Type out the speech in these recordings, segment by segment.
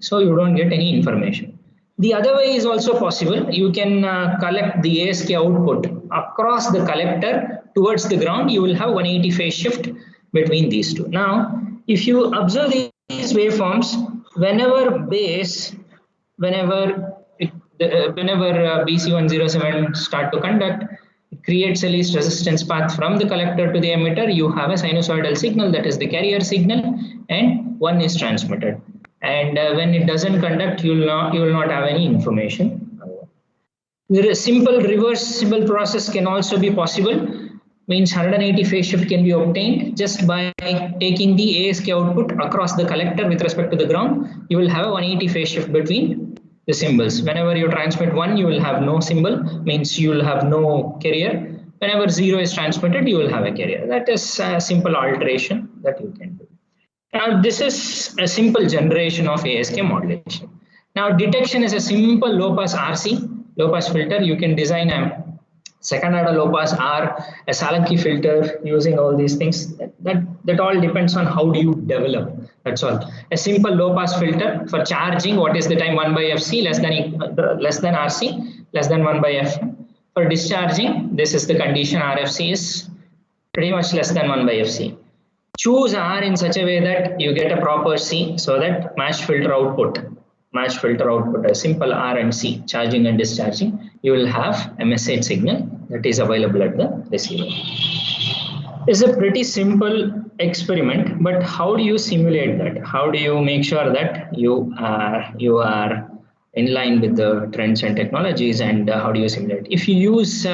so you don't get any information. The other way is also possible. You can collect the ASK output across the collector towards the ground. You will have 180 phase shift between these two. Now, if you observe these waveforms, whenever BC107 start to conduct, it creates a least resistance path from the collector to the emitter. You have a sinusoidal signal, that is the carrier signal, and one is transmitted. And when it doesn't conduct, you will not have any information. The simple reversible process can also be possible. Means 180 phase shift can be obtained just by taking the ASK output across the collector with respect to the ground. You will have a 180 phase shift between the symbols. Whenever you transmit 1, you will have no symbol, means you will have no carrier. Whenever 0 is transmitted, you will have a carrier. That is a simple alteration that you can do. Now, this is a simple generation of ASK modulation. Now, detection is a simple low-pass RC, low-pass filter. You can design a second order low-pass R, a Salanki filter, using all these things. That all depends on how do you develop. That's all. A simple low-pass filter for charging. What is the time? 1 by FC less than RC, less than 1 by F. For discharging, this is the condition. RFC is pretty much less than 1 by FC. Choose R in such a way that you get a proper C, so that matched filter output, a simple R and C, charging and discharging, you will have a message signal that is available at the receiver. It's a pretty simple experiment, but how do you simulate that? How do you make sure that you are in line with the trends and technologies, and how do you simulate? If you use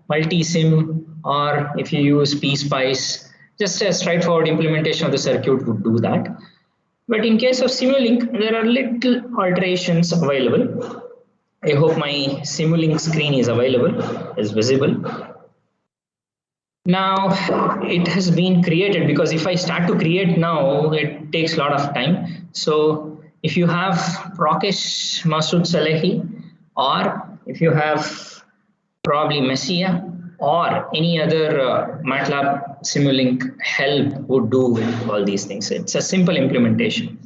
multi-sim, or if you use PSpice, just a straightforward implementation of the circuit would do that. But in case of Simulink, there are little alterations available. I hope my Simulink screen is visible. Now it has been created, because if I start to create now, it takes a lot of time. So if you have Prakash Masood Salehi, or if you have probably Messiah, or any other MATLAB Simulink help would do all these things. It's a simple implementation.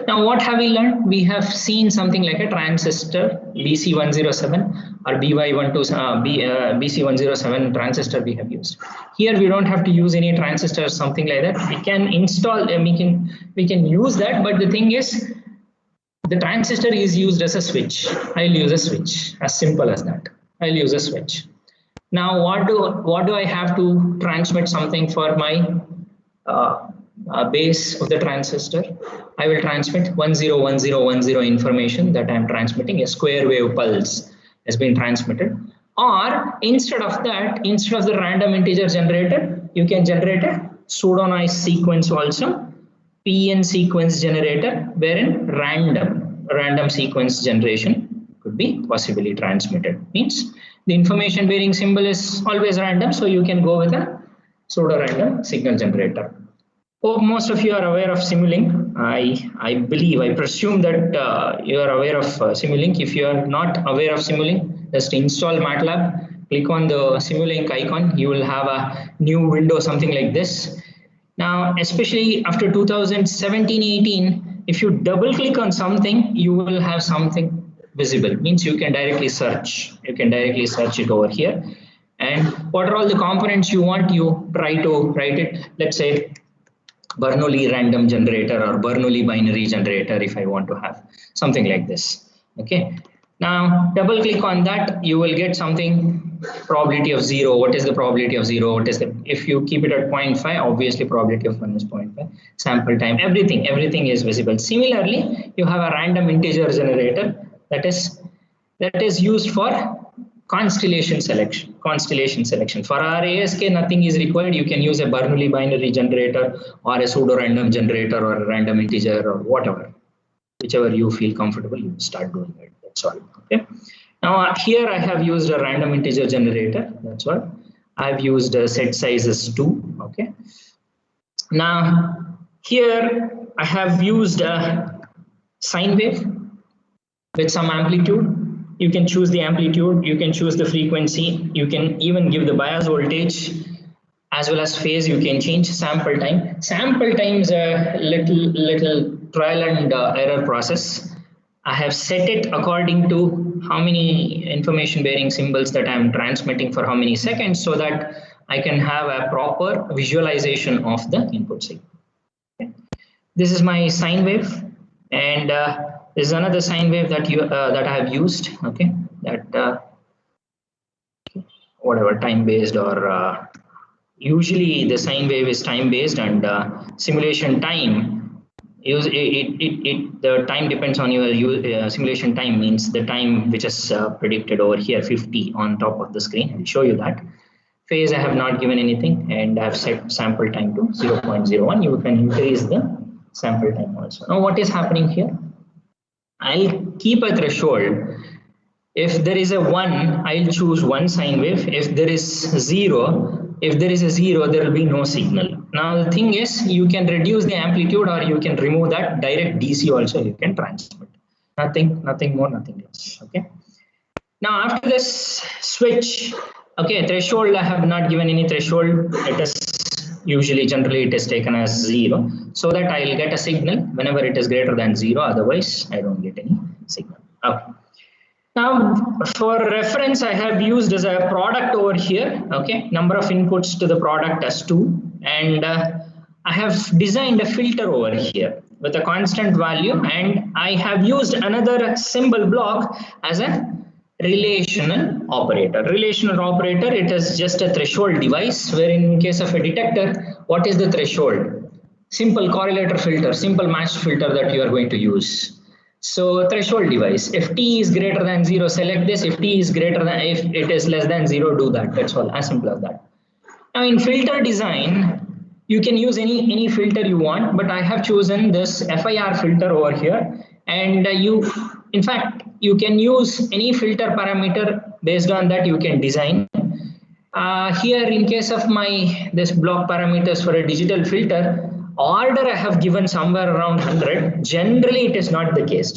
Now, what have we learned? We have seen something like a transistor BC107 or BC107 transistor we have used. Here we don't have to use any transistor or something like that. We can install, we can use that, but the thing is, the transistor is used as a switch. I'll use a switch, as simple as that. I'll use a switch. Now, what do I have to transmit something for my base of the transistor? I will transmit 101010 information that I am transmitting. A square wave pulse has been transmitted. Or instead of that, instead of the random integer generator, you can generate a pseudo noise sequence also, PN sequence generator, wherein random sequence generation could be possibly transmitted. Means the information bearing symbol is always random, so you can go with a pseudo-random signal generator. Hope most of you are aware of Simulink. I presume that you are aware of Simulink. If you are not aware of Simulink, just install MATLAB, click on the Simulink icon. You will have a new window, something like this. Now, especially after 2017-18, if you double click on something, you will have something visible. Means you can directly search. You can directly search it over here. And what are all the components you want? You try to write it. Let's say Bernoulli random generator or Bernoulli binary generator, if I want to have something like this. Okay. Now double click on that. You will get something. Probability of 0. What is the probability of 0? What is the, if you keep it at 0.5, obviously probability of 1 is 0.5. Sample time. Everything is visible. Similarly, you have a random integer generator. That is used for constellation selection. For our ASK, nothing is required. You can use a Bernoulli binary generator or a pseudo-random generator or a random integer or whatever. Whichever you feel comfortable, you start doing it. That's all. Okay. Now here I have used a random integer generator. That's all. I've used set sizes 2. Okay. Now here I have used a sine wave with some amplitude. You can choose the amplitude, you can choose the frequency, you can even give the bias voltage as well as phase. You can change sample time. Sample time is a little trial and error process. I have set it according to how many information bearing symbols that I am transmitting for how many seconds, so that I can have a proper visualization of the input signal. Okay. This is my sine wave, and this is another sine wave that I have used. Okay, that whatever time based or usually the sine wave is time based, and simulation time the time depends on your simulation time, means the time which is predicted over here 50 on top of the screen. I'll show you that. Phase I have not given anything, and I have set sample time to 0.01. You can increase the sample time also. Now what is happening here? I'll keep a threshold. If there is a 1, I'll choose one sine wave. If there is 0, there will be no signal. Now the thing is, you can reduce the amplitude or you can remove that. Direct DC also you can transmit. Nothing more, nothing less. Okay. Now after this switch, okay, threshold I have not given any threshold. It is generally it is taken as 0, so that I will get a signal whenever it is greater than 0. Otherwise, I don't get any signal. Okay. Now, for reference, I have used as a product over here, okay, number of inputs to the product as 2, and I have designed a filter over here with a constant value, and I have used another symbol block as a relational operator. Relational operator, it is just a threshold device, where in case of a detector, what is the threshold? Simple correlator filter, simple matched filter that you are going to use. So threshold device, if t is greater than 0, select this. If t is greater than, if it is less than 0, do that. That's all, as simple as that. Now in filter design, you can use any filter you want, but I have chosen this FIR filter over here, and in fact, you can use any filter parameter. Based on that, you can design. Here, in case of this block parameters for a digital filter, order I have given somewhere around 100. Generally, it is not the case.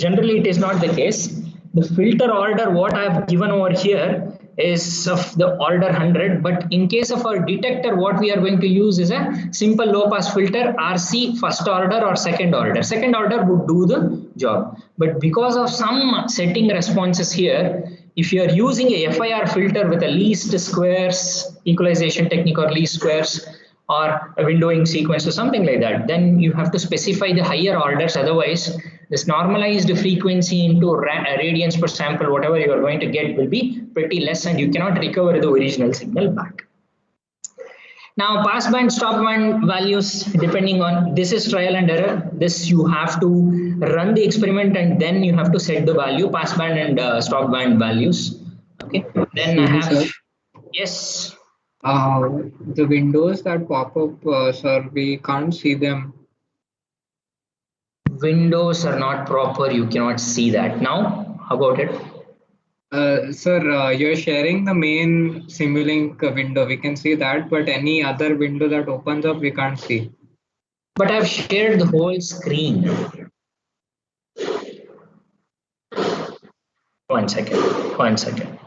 The filter order what I have given over here is of the order 100. But in case of our detector, what we are going to use is a simple low pass filter, RC first order or second order. Second order would do the job. But because of some setting responses here, if you are using a FIR filter with a least squares equalization technique or least squares or a windowing sequence or something like that, then you have to specify the higher orders. Otherwise, this normalized frequency into radians per sample, whatever you are going to get, will be pretty less, and you cannot recover the original signal back. Now, passband, stopband values, depending on, this is trial and error. This you have to run the experiment, and then you have to set the value, passband and stopband values. Okay. Then I have, sir. Yes. The windows that pop up, sir, we can't see them. Windows are not proper. You cannot see that. Now, how about it? Sir, you're sharing the main Simulink window. We can see that, but any other window that opens up, we can't see. But I've shared the whole screen. One second.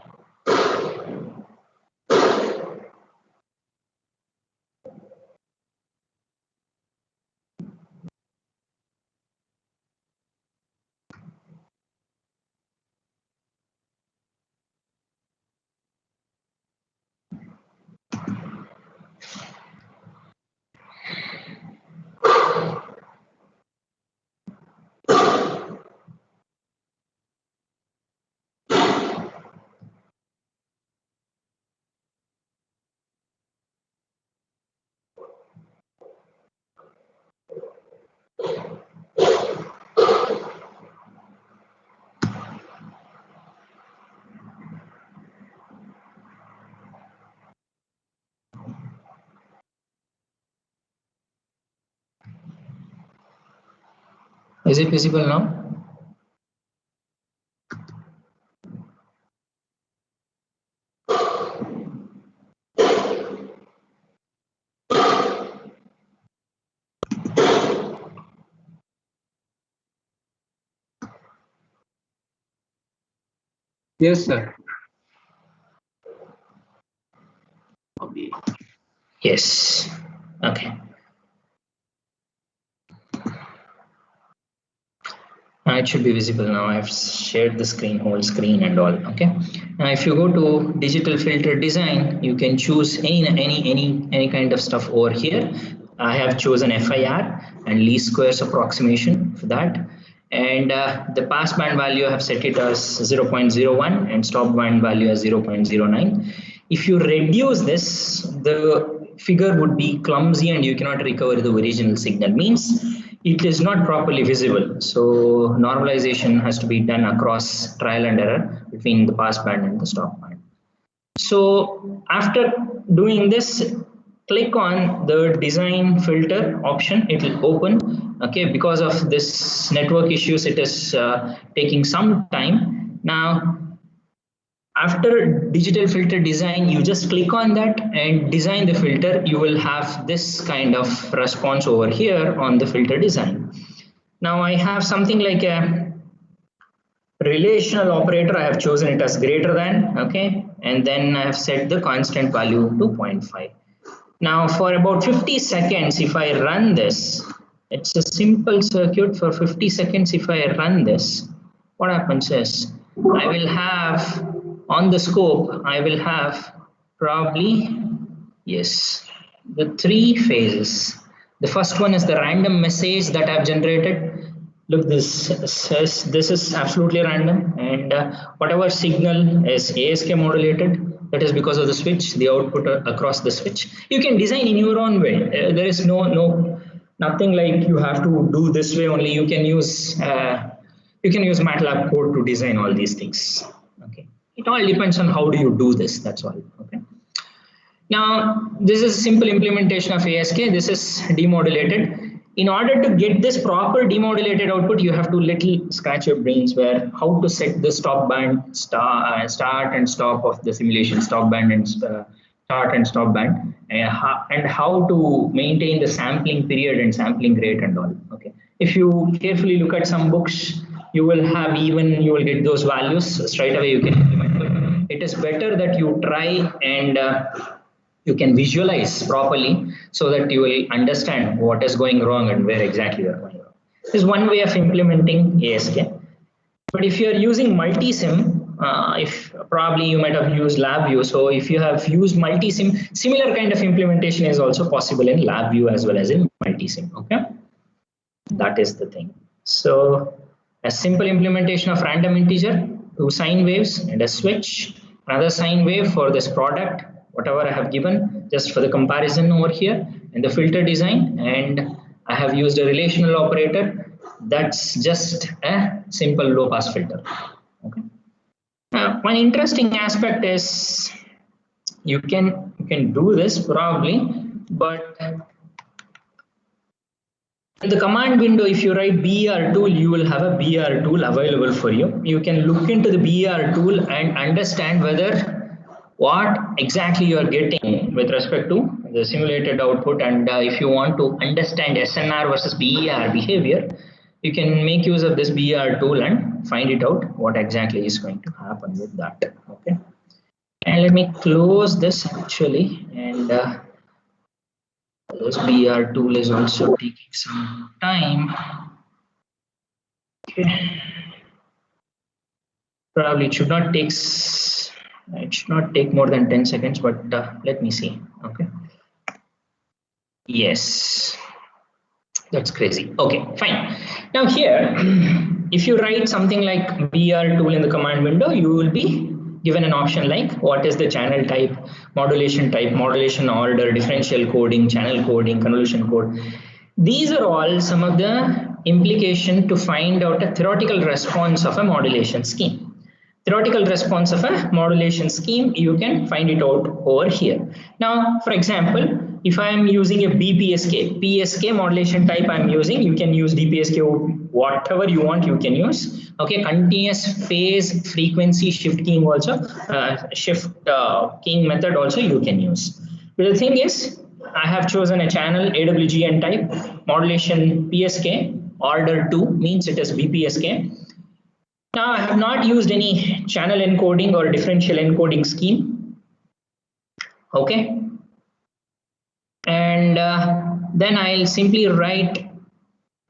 Is it visible now? Yes, sir. Yes. Okay. It should be visible now. I've shared the screen, whole screen and all. Okay. Now, if you go to digital filter design, you can choose any kind of stuff over here. I have chosen FIR and least squares approximation for that. And the passband value I have set it as 0.01 and stop band value as 0.09. If you reduce this, the figure would be clumsy and you cannot recover the original signal. Means it is not properly visible. So normalization has to be done across trial and error between the passband and the stop band. So after doing this, click on the design filter option. It will open. Okay, because of this network issues, it is taking some time. Now, after digital filter design, you just click on that and design the filter. You will have this kind of response over here on the filter design. Now I have something like a relational operator. I have chosen it as greater than, okay, and then I have set the constant value to 0.5. Now for about 50 seconds, if I run this, it's a simple circuit. For 50 seconds, if I run this, what happens is I will have on the scope, I will have probably, yes, the three phases. The first one is the random message that I've generated. Look, this is absolutely random, and whatever signal is ASK modulated, that is because of the switch, the output across the switch. You can design in your own way. There is nothing like you have to do this way only. You can use MATLAB code to design all these things. Okay, it all depends on how do you do this. That's all. Okay. Now this is a simple implementation of ASK. This is demodulated. In order to get this proper demodulated output, you have to little scratch your brains where how to set the stop band, start and stop of the simulation, stop band and start and stop band, and how to maintain the sampling period and sampling rate and all. Okay, if you carefully look at some books, you will get those values straight away. You can implement, but it is better that you try and you can visualize properly so that you will understand what is going wrong and where exactly you are going wrong. This is one way of implementing ASK. But if you are using multi-sim, if probably you might have used LabVIEW. So if you have used multi-sim, similar kind of implementation is also possible in LabVIEW as well as in multi-sim. Okay, that is the thing. So a simple implementation of random integer, 2 sine waves and a switch, another sine wave for this product, whatever I have given just for the comparison over here in the filter design, and I have used a relational operator. That's just a simple low pass filter. Okay. One interesting aspect is you can do this probably, but in the command window, if you write BER tool, you will have a BER tool available for you. You can look into the BER tool and understand whether what exactly you are getting with respect to the simulated output, and if you want to understand SNR versus BER behavior, you can make use of this BER tool and find it out what exactly is going to happen with that. Okay, and let me close this actually, and this BER tool is also taking some time. Okay, probably it should not take more than 10 seconds, but let me see. Okay, yes, that's crazy. Okay, fine. Now here, if you write something like BER tool in the command window, you will be given an option like what is the channel type, modulation order, differential coding, channel coding, convolution code. These are all some of the implication to find out a theoretical response of a modulation scheme. Theoretical response of a modulation scheme, you can find it out over here. Now, for example, if I am using a BPSK, PSK modulation type I'm using, you can use DPSK, whatever you want, you can use. Okay, continuous phase frequency shift keying also, keying method also you can use. But the thing is, I have chosen a channel AWGN type, modulation PSK, order 2 means it is BPSK. Now I have not used any channel encoding or differential encoding scheme. Okay, and then I'll simply write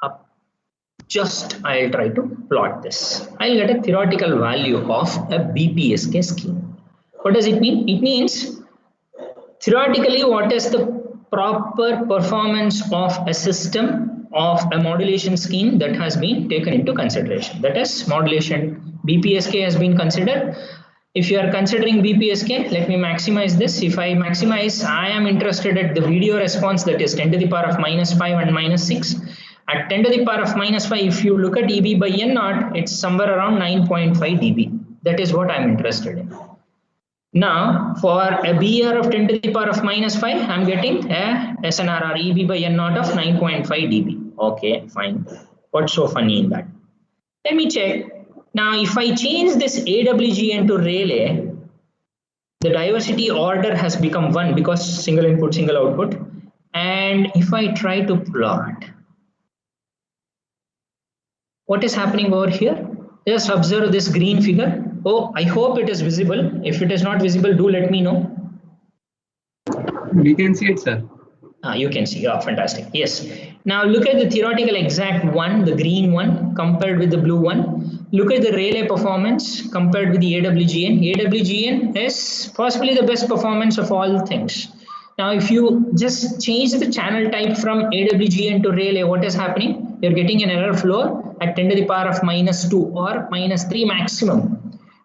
a Just I'll try to plot this. I'll get a theoretical value of a BPSK scheme. What does it mean? It means theoretically what is the proper performance of a system of a modulation scheme that has been taken into consideration. That is modulation BPSK has been considered. If you are considering BPSK, let me maximize this. If I maximize, I am interested at the video response, that is 10 to the power of -5 and -6. At 10 to the power of -5, if you look at EB by N naught, it's somewhere around 9.5 dB. That is what I'm interested in. Now, for a BER of 10 to the power of -5, I'm getting a SNRR EB by N naught of 9.5 dB. Okay, fine. What's so funny in that? Let me check. Now, if I change this AWGN to Rayleigh, the diversity order has become 1 because single input, single output. And if I try to plot, what is happening over here? Just observe this green figure. Oh, I hope it is visible. If it is not visible, do let me know. We can see it, sir. You can see. Oh, fantastic. Yes. Now look at the theoretical exact one, the green one compared with the blue one. Look at the Rayleigh performance compared with the AWGN. AWGN is possibly the best performance of all things. Now, if you just change the channel type from AWGN to Rayleigh, what is happening? You're getting an error flow at 10 to the power of -2 or -3 maximum.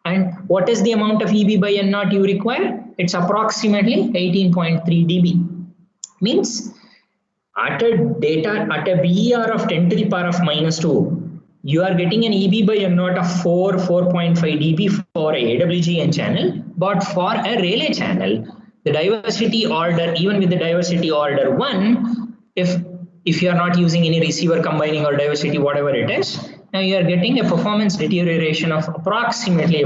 And what is the amount of EB by N naught you require? It's approximately 18.3 dB. Means at a BER of 10 to the power of -2, you are getting an EB by N naught of 4.5 dB for a AWGN channel, but for a Rayleigh channel, the diversity order, even with the diversity order 1, if you are not using any receiver combining or diversity, whatever it is, now you are getting a performance deterioration of approximately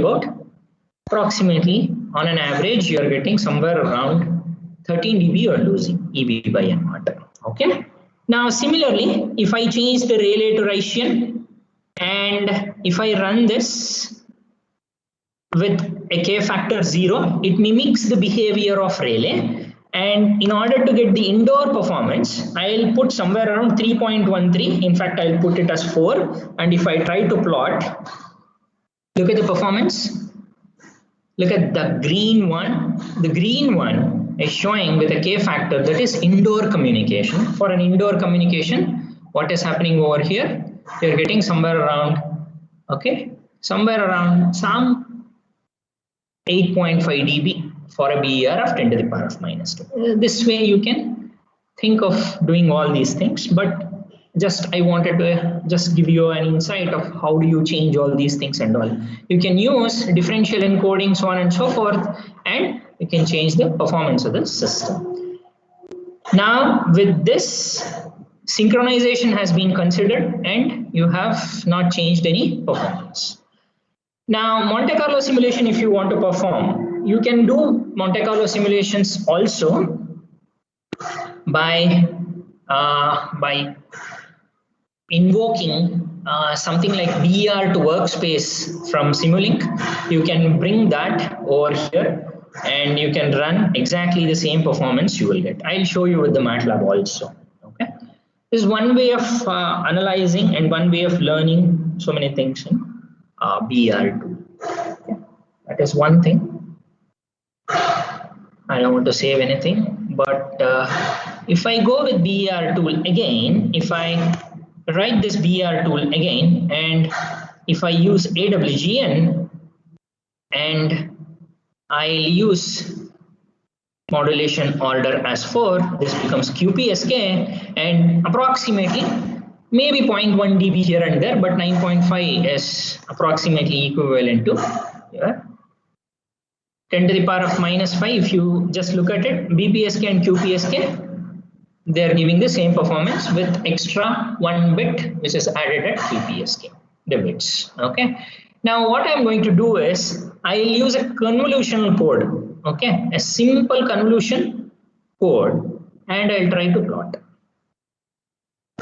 on an average, you are getting somewhere around 13 dB you are losing EB by N naught. Okay. Now similarly, if I change the Rayleigh to Rayleigh and if I run this with a K factor 0, it mimics the behavior of Rayleigh. And in order to get the indoor performance, I'll put somewhere around 3.13. In fact, I'll put it as 4. And if I try to plot, look at the performance. Look at the green one. The green one is showing with a K factor, that is indoor communication. For an indoor communication, what is happening over here? You're getting somewhere around, okay, somewhere around some 8.5 dB for a BER of 10 to the power of -2. This way you can think of doing all these things, but I wanted to just give you an insight of how do you change all these things and all. You can use differential encoding, so on and so forth, and you can change the performance of the system. Now with this, synchronization has been considered and you have not changed any performance. Now Monte Carlo simulation, if you want to perform, you can do Monte Carlo simulations also by invoking something like BER to workspace from Simulink. You can bring that over here and you can run exactly the same performance you will get. I'll show you with the MATLAB also. Okay, this is one way of analyzing and one way of learning so many things in BER tool. Okay. That is one thing. I don't want to save anything, but if I go with BER tool again, if I write this BER tool again, and if I use AWGN and I'll use modulation order as 4, this becomes QPSK, and approximately maybe 0.1 dB here and there, but 9.5 is approximately equivalent to here. 10 to the power of -5, if you just look at it, BPSK and QPSK, they are giving the same performance with extra 1 bit which is added at QPSK, the bits. Okay. Now what I'm going to do is I'll use a convolutional code, okay, a simple convolution code, and I'll try to plot.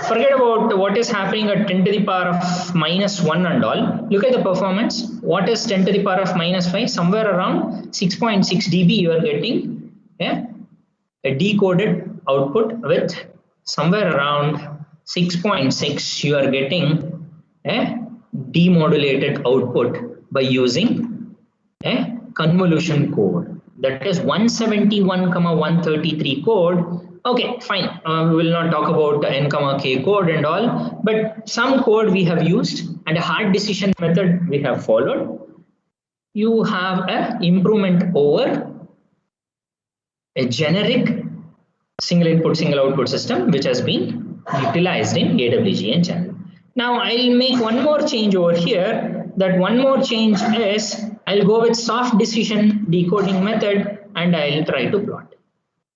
Forget about what is happening at 10 to the power of -1 and all. Look at the performance. What is 10 to the power of -5? Somewhere around 6.6 dB you are getting a decoded output with somewhere around 6.6 you are getting a demodulated output by using a convolution code. That is 171,133 code. Okay, fine. We will not talk about the n, k code and all, but some code we have used and a hard decision method we have followed. You have an improvement over a generic single input, single output system which has been utilized in AWGN channel. Now I'll make one more change over here. That one more change is I'll go with soft decision decoding method and I'll try to plot.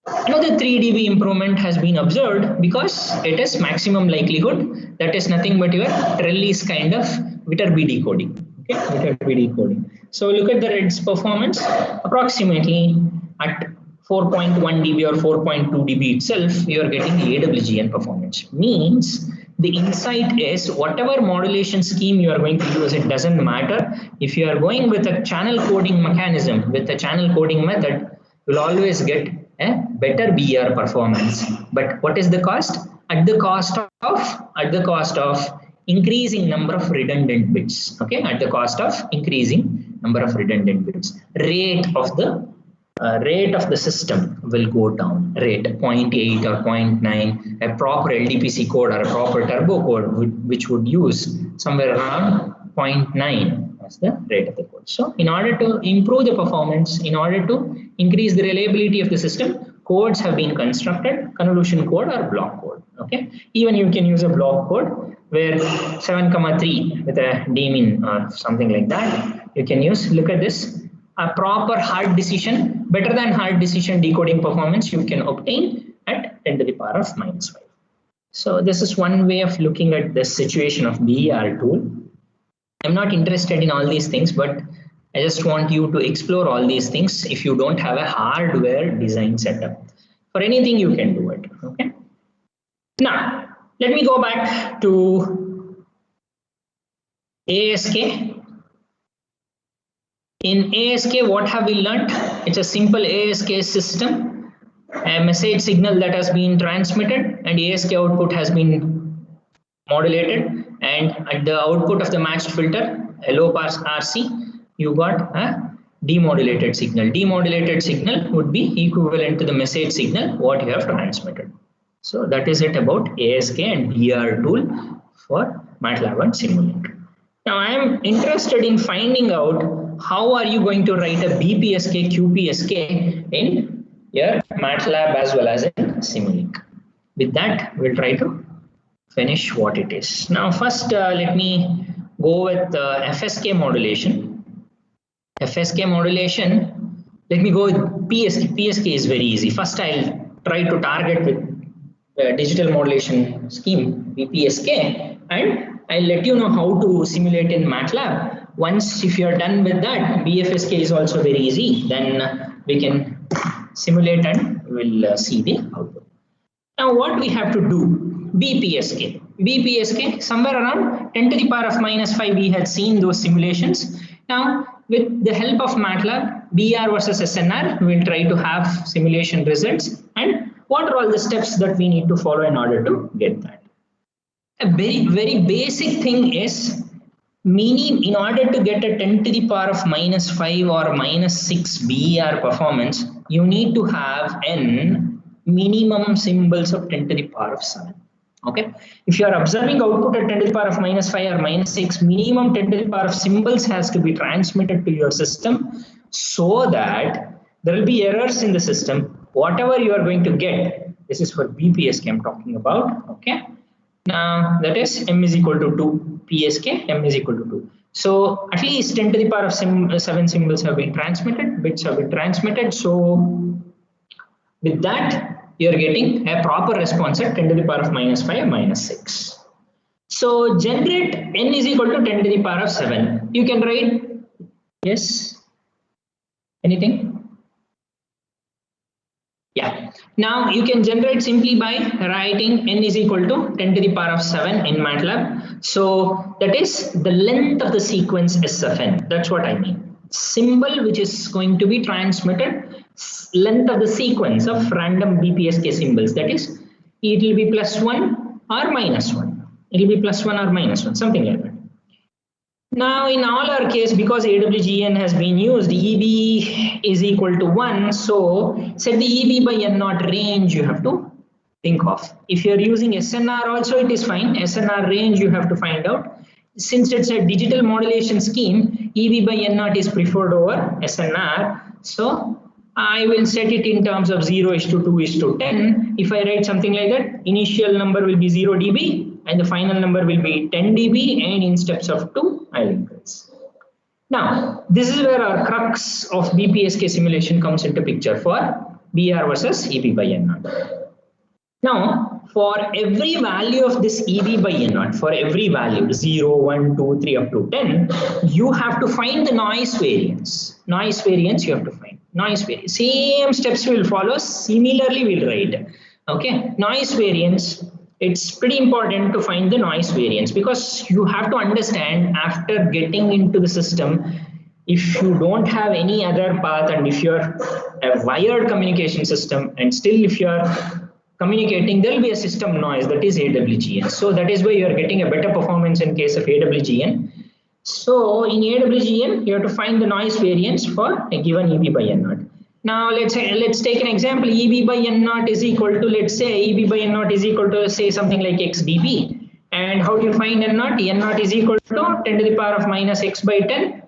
Another 3 dB improvement has been observed because it is maximum likelihood. That is nothing but your trellis kind of Viterbi decoding. Okay, Viterbi decoding. So look at the RED's performance. Approximately at 4.1 dB or 4.2 dB itself, you are getting AWGN performance. Means the insight is whatever modulation scheme you are going to use, it doesn't matter. If you are going with a channel coding mechanism, with a channel coding method, you'll always get a better BR performance. But what is the cost? At the cost of increasing number of redundant bits. Okay, at the cost of increasing number of redundant bits. Rate of the system will go down. Rate 0.8 or 0.9. A proper LDPC code or a proper turbo code which would use somewhere around 0.9 as the rate of the code. So in order to improve the performance, in order to increase the reliability of the system, codes have been constructed, convolution code or block code. Okay, even you can use a block code where 7,3 with a daemon or something like that. You can use, look at this, a proper hard decision, better than hard decision decoding performance you can obtain at 10 to the power of minus 5. So this is one way of looking at the situation of BER tool. I'm not interested in all these things, but I just want you to explore all these things if you don't have a hardware design setup. For anything you can do it. Okay. Now let me go back to ASK. In ASK, what have we learned? It's a simple ASK system, a message signal that has been transmitted and ASK output has been modulated, and at the output of the matched filter, a low pass RC, you got a demodulated signal. Demodulated signal would be equivalent to the message signal what you have transmitted. So that is it about ASK and BR tool for MATLAB and Simulink. Now I am interested in finding out how are you going to write a BPSK, QPSK in your MATLAB as well as in Simulink. With that, we'll try to finish what it is. Now first let me go with FSK modulation. FSK modulation, let me go with PSK. PSK is very easy. First I'll try to target with digital modulation scheme BPSK, and I'll let you know how to simulate in MATLAB. Once if you're done with that, BFSK is also very easy. Then we can simulate and we'll see the output. Now what we have to do? BPSK. BPSK, somewhere around 10 to the power of minus 5, we had seen those simulations. Now with the help of MATLAB, BR versus SNR, we'll try to have simulation results and what are all the steps that we need to follow in order to get that. A very basic thing is, in order to get a 10 to the power of minus 5 or minus 6 BER performance, you need to have n minimum symbols of 10 to the power of 7. Okay, if you are observing output at 10 to the power of minus 5 or minus 6, minimum 10 to the power of symbols has to be transmitted to your system so that there will be errors in the system. Whatever you are going to get, this is for BPSK I'm talking about. Okay, now that is m is equal to 2, PSK, m is equal to 2. So at least 10 to the power of 7 symbols have been transmitted, bits have been transmitted. So with that, you are getting a proper response at 10 to the power of minus 5, minus 6. So generate n is equal to 10 to the power of 7. You can write, yes, anything? Yeah. Now you can generate simply by writing n is equal to 10 to the power of 7 in MATLAB. So that is the length of the sequence S of n. That's what I mean. Symbol which is going to be transmitted, length of the sequence of random BPSK symbols. That is, it will be plus 1 or minus 1. It will be plus 1 or minus 1, something like that. Now in all our case, because AWGN has been used, EB is equal to 1. So set the EB by N naught range you have to think of. If you are using SNR also, it is fine. SNR range you have to find out. Since it's a digital modulation scheme, EB by N naught is preferred over SNR. So I will set it in terms of 0:2:10. If I write something like that, initial number will be 0 dB and the final number will be 10 dB, and in steps of 2 I'll increase. Now this is where our crux of BPSK simulation comes into picture for BR versus EB by N naught. Now for every value of this EB by N naught, for every value 0, 1, 2, 3 up to 10, you have to find the noise variance. Noise variance you have to find. Noise variance. Same steps will follow. Similarly we'll write. Okay. Noise variance. It's pretty important to find the noise variance, because you have to understand after getting into the system, if you don't have any other path and if you're a wired communication system and still if you're communicating, there will be a system noise, that is AWGN. So that is why you are getting a better performance in case of AWGN. So in AWGN, you have to find the noise variance for a given EB by N naught. Now let's take an example. EB by N naught is equal to, let's say EB by N naught is equal to say something like x dB. And how do you find N naught? N naught is equal to 10 to the power of minus x by 10.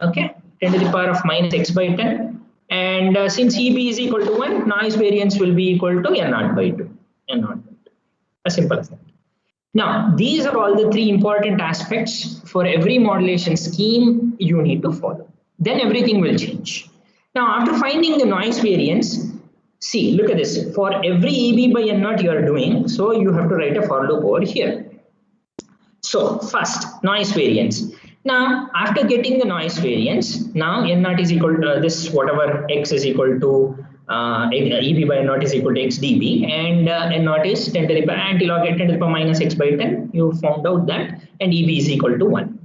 Okay, 10 to the power of minus x by 10. And since EB is equal to 1, noise variance will be equal to N naught by 2. N naught by 2. As simple as that. Now, these are all the three important aspects for every modulation scheme you need to follow. Then everything will change. Now, after finding the noise variance, see, look at this. For every EB by N naught you are doing, so you have to write a for loop over here. So, first, noise variance. Now, after getting the noise variance, now N naught is equal to this, whatever x is equal to EB by N naught is equal to x dB, and N naught is 10 to the power antilog 10 to the power minus x by 10. You found out that, and EB is equal to 1.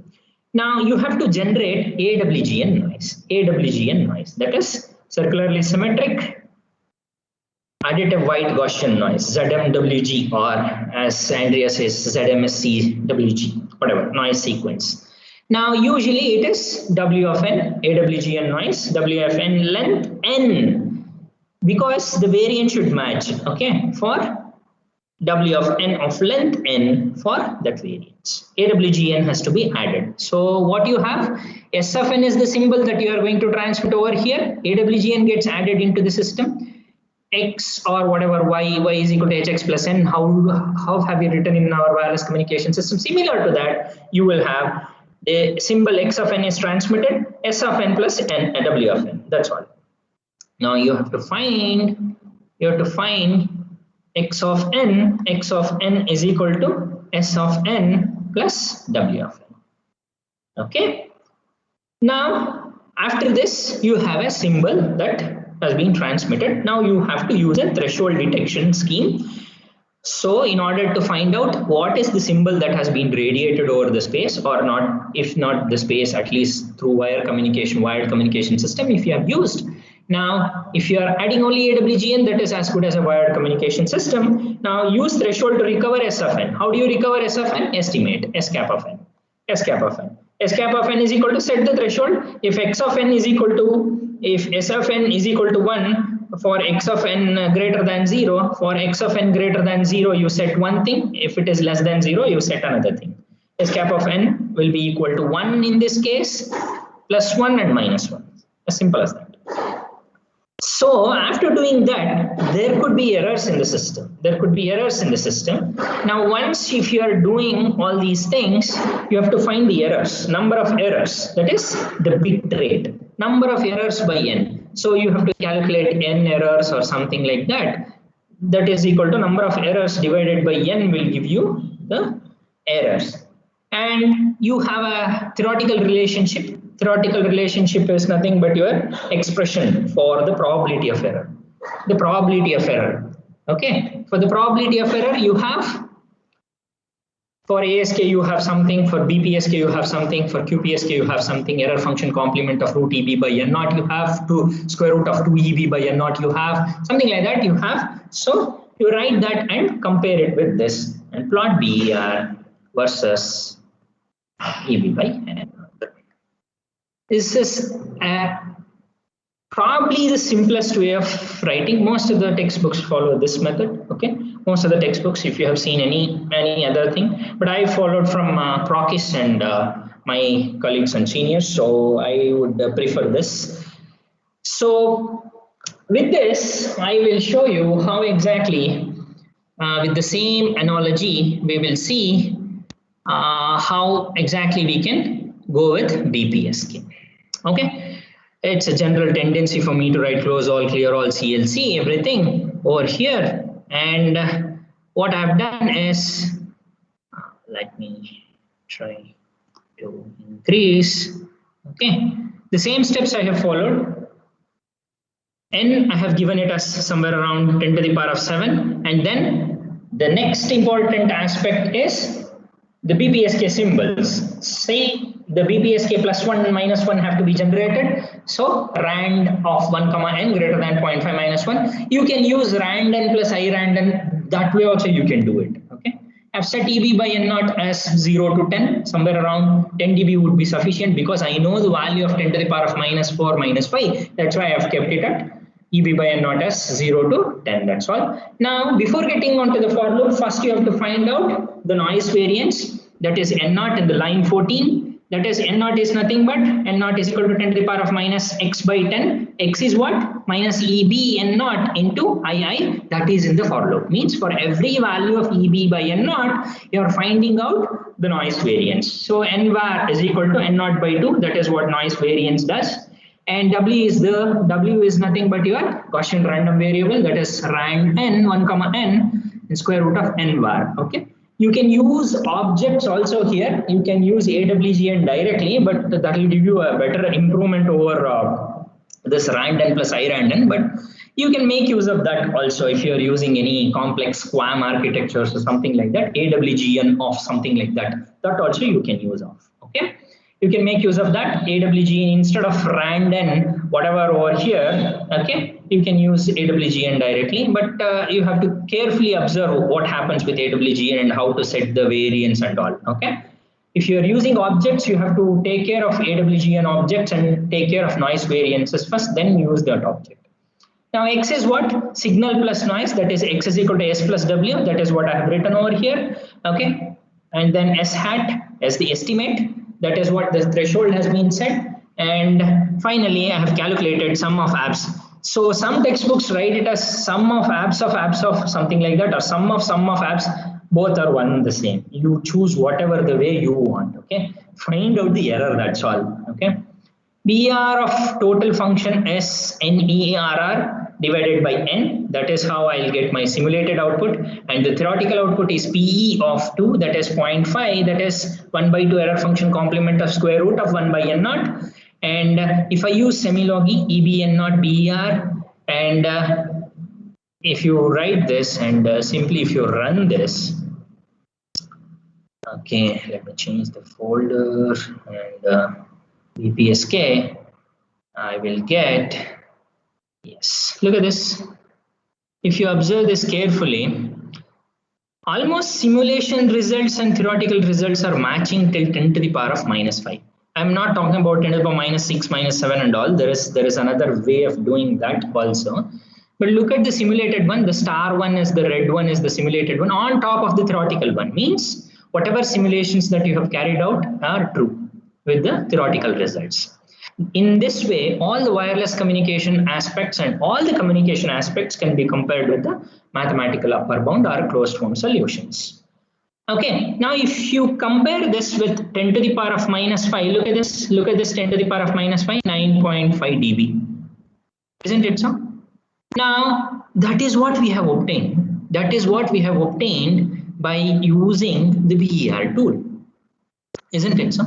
Now you have to generate AWGN noise. AWGN noise, that is circularly symmetric additive white Gaussian noise, ZMWG, or as Andrea says, ZMSCWG, whatever noise sequence. Now usually it is W of n, AWGN noise, W of n length n, because the variant should match, okay, for W of n of length n for that variance. AWGN has to be added. So what you have, S of n is the symbol that you are going to transmit over here. AWGN gets added into the system. X or whatever y is equal to hx plus n. How have we written in our wireless communication system? Similar to that, you will have the symbol x of n is transmitted, S of n plus n, W of n. That's all. Now you have to find x of n is equal to S of n plus W of n. Okay. Now after this you have a symbol that has been transmitted. Now you have to use a threshold detection scheme. So in order to find out what is the symbol that has been radiated over the space, or not, if not the space, at least through wired communication system, if you have used. Now, if you are adding only AWGN, that is as good as a wired communication system. Now use threshold to recover S of n. How do you recover S of n? Estimate S cap of n. S cap of n. S cap of n is equal to set the threshold. If x of n is equal to, if S of n is equal to 1, for x of n greater than 0, for x of n greater than 0, you set one thing. If it is less than 0, you set another thing. S cap of n will be equal to 1 in this case, plus 1 and minus 1. As simple as that. So after doing that, there could be errors in the system. Now once, if you are doing all these things, you have to find the errors, number of errors, that is the bit rate, number of errors by n. So you have to calculate n errors or something like that. That is equal to number of errors divided by n will give you the errors. And you have a theoretical relationship. Theoretical relationship is nothing but your expression for the probability of error. The probability of error. Okay. For the probability of error, you have, for ASK you have something, for BPSK you have something, for QPSK you have something, error function complement of root EB by N naught you have, to square root of 2 EB by N naught you have, something like that you have. So you write that and compare it with this and plot BER versus EB by N naught. This is probably the simplest way of writing. Most of the textbooks follow this method. Okay, most of the textbooks, if you have seen any other thing, but I followed from Prokis and my colleagues and seniors, so I would prefer this. So with this, I will show you how exactly, with the same analogy, we will see how exactly we can go with BPSK. Okay, it's a general tendency for me to write close all, clear all, CLC, everything over here. And what I've done is, let me try to increase. Okay, the same steps I have followed. N, I have given it as somewhere around 10 to the power of 7. And then the next important aspect is the BPSK symbols. Say the BPSK plus 1 and minus 1 have to be generated. So rand of 1 comma n greater than 0.5 minus 1. You can use rand n plus I rand n. That way also you can do it. Okay. I've set EB by N naught as 0 to 10. Somewhere around 10 dB would be sufficient because I know the value of 10 to the power of minus 4 minus 5. That's why I've kept it at EB by N naught as 0 to 10. That's all. Now, before getting onto the for loop, first you have to find out the noise variance. That is N naught in the line 14. That is N naught is nothing but N naught is equal to 10 to the power of minus x by 10. X is what? Minus EB N naught into II. That is in the for loop. Means for every value of EB by N naught, you are finding out the noise variance. So N var is equal to N naught by 2. That is what noise variance does. And W is nothing but your Gaussian random variable. That is rand n 1 comma n in square root of n var. Okay. You can use objects also here. You can use AWGN directly, but that will give you a better improvement over this rand n plus I rand n. But you can make use of that also if you are using any complex QAM architectures or something like that. AWGN of something like that. That also you can use of. Okay. You can make use of that AWGN instead of rand n, whatever over here. Okay. You can use AWGN directly, but you have to carefully observe what happens with AWGN and how to set the variance and all. Okay. If you are using objects, you have to take care of AWGN objects and take care of noise variances first, then use that object. Now X is what? Signal plus noise. That is X is equal to S plus W. That is what I have written over here. Okay. And then S hat as the estimate. That is what the threshold has been set. And finally, I have calculated sum of abs. So some textbooks write it as sum of abs of something like that, or sum of abs. Both are one and the same. You choose whatever the way you want. Okay. Find out the error. That's all. Okay. BR of total function is NERR divided by N. That is how I'll get my simulated output. And the theoretical output is PE of 2. That is 0.5. That is 1 by 2 error function complement of square root of 1 by N naught. And if I use semi-logy, EB N naught BR, and if you write this and simply if you run this, okay, let me change the folder and BPSK, I will get, yes, look at this. If you observe this carefully, almost simulation results and theoretical results are matching till 10 to the power of minus 5. I'm not talking about 10 to the power minus 6, minus 7 and all. There is another way of doing that also. But look at the simulated one. The star one is the red one is the simulated one on top of the theoretical one. Means whatever simulations that you have carried out are true with the theoretical results. In this way, all the wireless communication aspects and all the communication aspects can be compared with the mathematical upper bound or closed form solutions. Okay, now if you compare this with 10 to the power of minus 5, look at this 10 to the power of minus 5, 9.5 dB. Isn't it so? Now, that is what we have obtained. That is what we have obtained by using the BER tool. Isn't it so?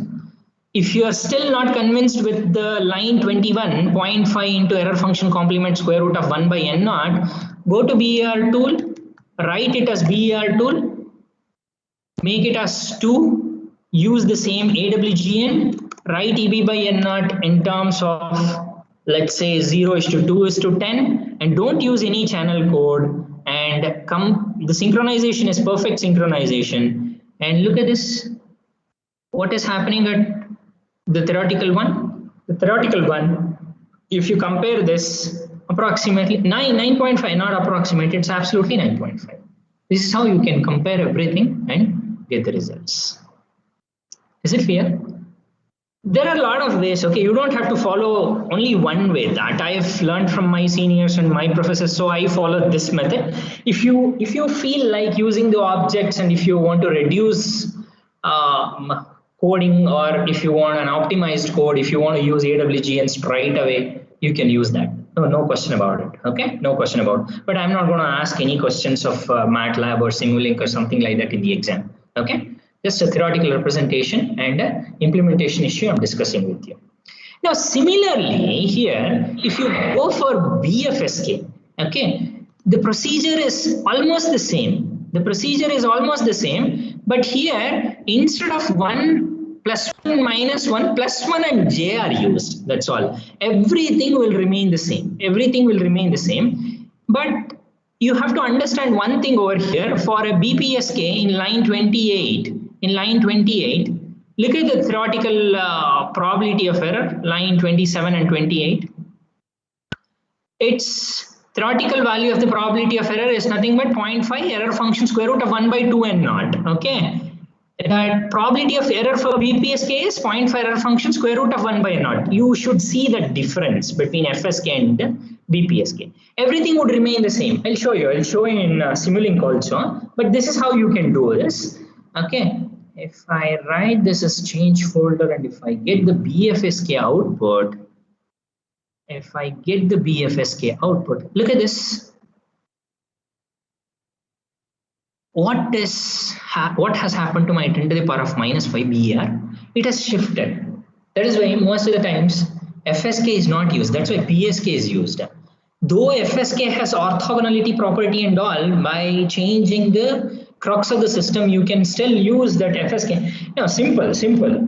If you are still not convinced with the line 21, 0.5 into error function complement square root of 1 by N naught, go to BER tool, write it as BER tool, make it as 2, use the same AWGN, write EB by N naught in terms of, let's say 0:2:10, and don't use any channel code, and the synchronization is perfect synchronization. And look at this, what is happening at the theoretical one? The theoretical one, if you compare this, approximately 9.5, not approximate, it's absolutely 9.5. This is how you can compare everything and get the results. Is it clear? There are a lot of ways. Okay, you don't have to follow only one way. That I have learned from my seniors and my professors, so I follow this method. If you feel like using the objects, and if you want to reduce coding, or if you want an optimized code, if you want to use AWG straight away, you can use that. No question about it. Okay, no question about it. But I'm not going to ask any questions of MATLAB or Simulink or something like that in the exam. Okay, just a theoretical representation and implementation issue I'm discussing with you. Now, similarly here, if you go for BFSK, okay, the procedure is almost the same. The procedure is almost the same, but here instead of 1 plus 1 minus 1 plus 1 and j are used. That's all. Everything will remain the same. Everything will remain the same. But you have to understand one thing over here. For a BPSK in line 28, look at the theoretical probability of error, line 27 and 28. Its theoretical value of the probability of error is nothing but 0.5 error function square root of 1 by 2 and naught. Okay. The probability of error for BPSK is 0.5 error function square root of 1 by naught. You should see the difference between FSK and BPSK. Everything would remain the same. I'll show you in Simulink also. But this is how you can do this. Okay. If I write this as change folder, and if I get the BFSK output, look at this. What has happened to my 10 to the power of minus 5 BER? It has shifted. That is why most of the times FSK is not used. That's why PSK is used. Though FSK has orthogonality property and all, by changing the crux of the system, you can still use that FSK. Now, simple.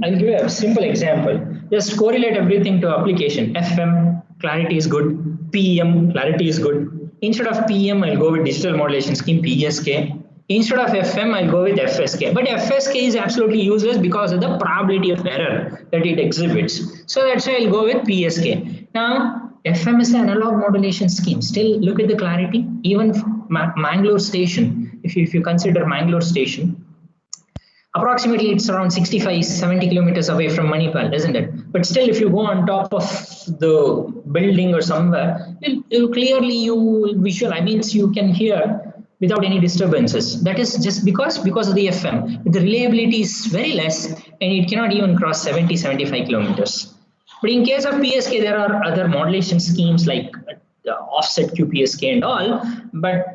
I'll give you a simple example. Just correlate everything to application. FM, clarity is good. PM, clarity is good. Instead of PM, I'll go with digital modulation scheme, PSK. Instead of FM, I'll go with FSK. But FSK is absolutely useless because of the probability of error that it exhibits. So that's why I'll go with PSK. Now, FM is an analog modulation scheme. Still, look at the clarity. Even Mangalore station, if you consider Mangalore station, approximately it's around 65-70 kilometers away from Manipal, isn't it? But still, if you go on top of the building or somewhere, you visual. I mean, you can hear without any disturbances. That is just because of the FM. The reliability is very less, and it cannot even cross 70-75 kilometers. But in case of PSK, there are other modulation schemes like offset QPSK and all. But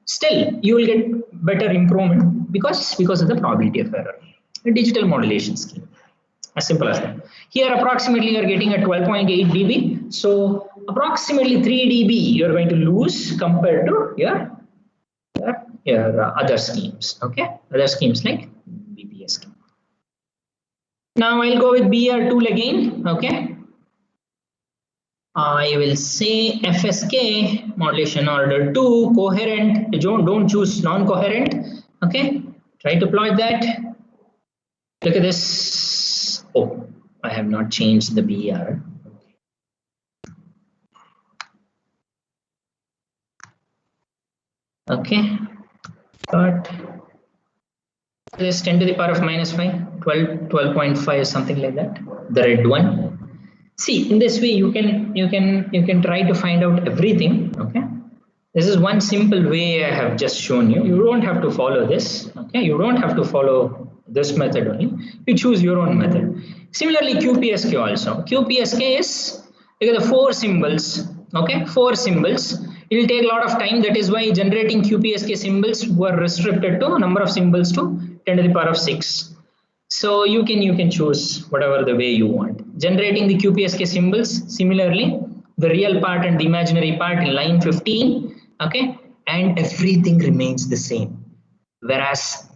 still, you will get better improvement because of the probability of error. A digital modulation scheme, as simple as that. Here, approximately, you are getting a 12.8 dB. So approximately 3 dB you are going to lose compared to your other schemes. Okay, other schemes like BPSK. Now I'll go with BR tool again. Okay, I will say FSK modulation order 2 coherent. Don't choose non-coherent. Okay, try to plot that. Look at this. Oh, I have not changed the BR. Okay, but this 10 to the power of minus 5, 12.5 or something like that, the red one. See, in this way you can try to find out everything. Okay, this is one simple way I have just shown you. You don't have to follow this. Okay, you don't have to follow this method only. You choose your own method. Similarly, QPSK also. QPSK is, look at the 4 symbols. Okay, 4 symbols. It will take a lot of time. That is why generating QPSK symbols were restricted to number of symbols to 10 to the power of 6. So you can choose whatever the way you want. Generating the QPSK symbols, similarly, the real part and the imaginary part in line 15. Okay, and everything remains the same. Whereas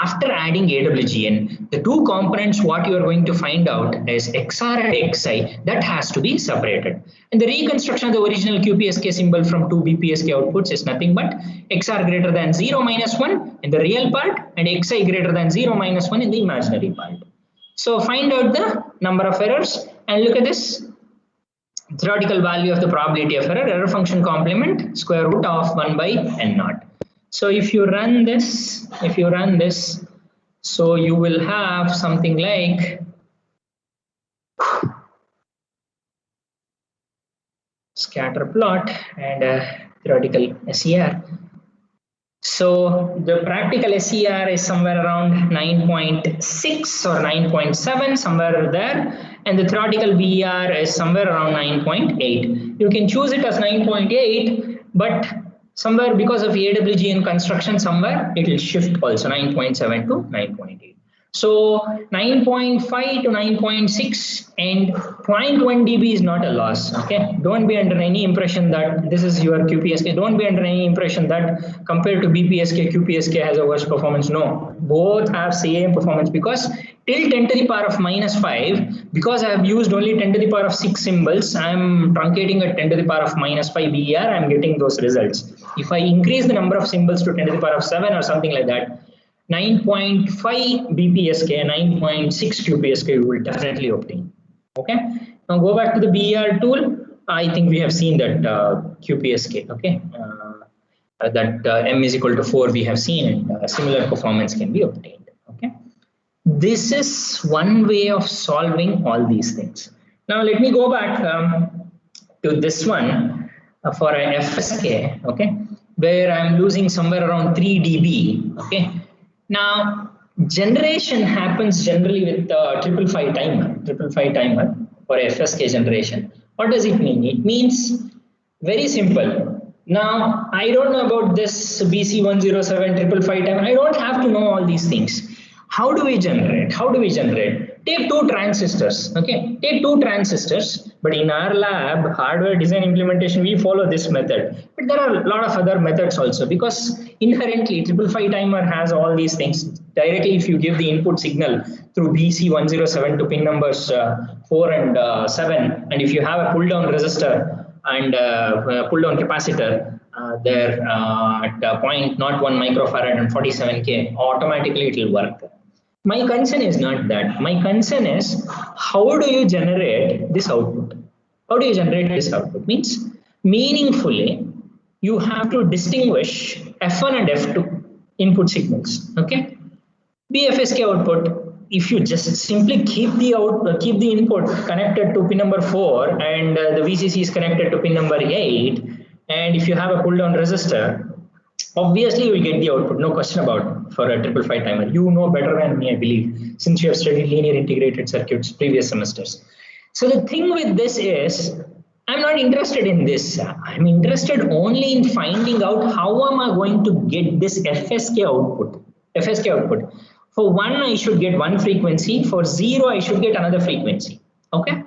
after adding AWGN, the two components what you are going to find out is XR and XI, that has to be separated. And the reconstruction of the original QPSK symbol from two BPSK outputs is nothing but XR greater than 0 minus 1 in the real part and XI greater than 0 minus 1 in the imaginary part. So find out the number of errors And look at this theoretical value of the probability of error function complement square root of 1 by n naught. So if you run this, so you will have something like scatter plot and theoretical SER. So the practical SER is somewhere around 9.6 or 9.7, somewhere there, and the theoretical VER is somewhere around 9.8. You can choose it as 9.8, but somewhere because of AWG in construction, somewhere it will shift also 9.7 to 9.8. So 9.5 to 9.6 and 0.1 dB is not a loss. Okay, don't be under any impression that this is your QPSK. Don't be under any impression that compared to BPSK, QPSK has a worse performance. No, both have same performance because till 10 to the power of minus 5, because I have used only 10 to the power of 6 symbols, I am truncating at 10 to the power of minus 5 VER, I am getting those results. If I increase the number of symbols to 10 to the power of 7 or something like that, 9.5 BPSK, 9.6 QPSK you will definitely obtain. Okay, now go back to the BER tool. I think we have seen that QPSK, okay, that M is equal to 4 we have seen, and similar performance can be obtained. Okay, this is one way of solving all these things. Now let me go back to this one for a FSK, okay, where I'm losing somewhere around 3 dB, okay. Now, generation happens generally with the 555 timer for FSK generation. What does it mean? It means very simple. Now, I don't know about this BC107 555 timer. I don't have to know all these things. How do we generate? Take two transistors, okay? Take two transistors, but in our lab, hardware design implementation, we follow this method. But there are a lot of other methods also because inherently 555 timer has all these things. Directly, if you give the input signal through BC107 to pin numbers 4 and 7, and if you have a pull down resistor and pull down capacitor there at 0.01 microfarad and 47K, automatically it will work. My concern is not that. My concern is how do you generate this output? How do you generate this output? Means meaningfully, you have to distinguish F1 and F2 input signals. Okay, BFSK output. If you just simply keep the input connected to pin number 4 and the VCC is connected to pin number 8, and if you have a pull down resistor, obviously you will get the output, no question about it, for a 555 timer. You know better than me, I believe, since you have studied linear integrated circuits previous semesters. So the thing with this is, I'm not interested in this. I'm interested only in finding out how am I going to get this FSK output. For 1, I should get one frequency. For 0, I should get another frequency. Okay.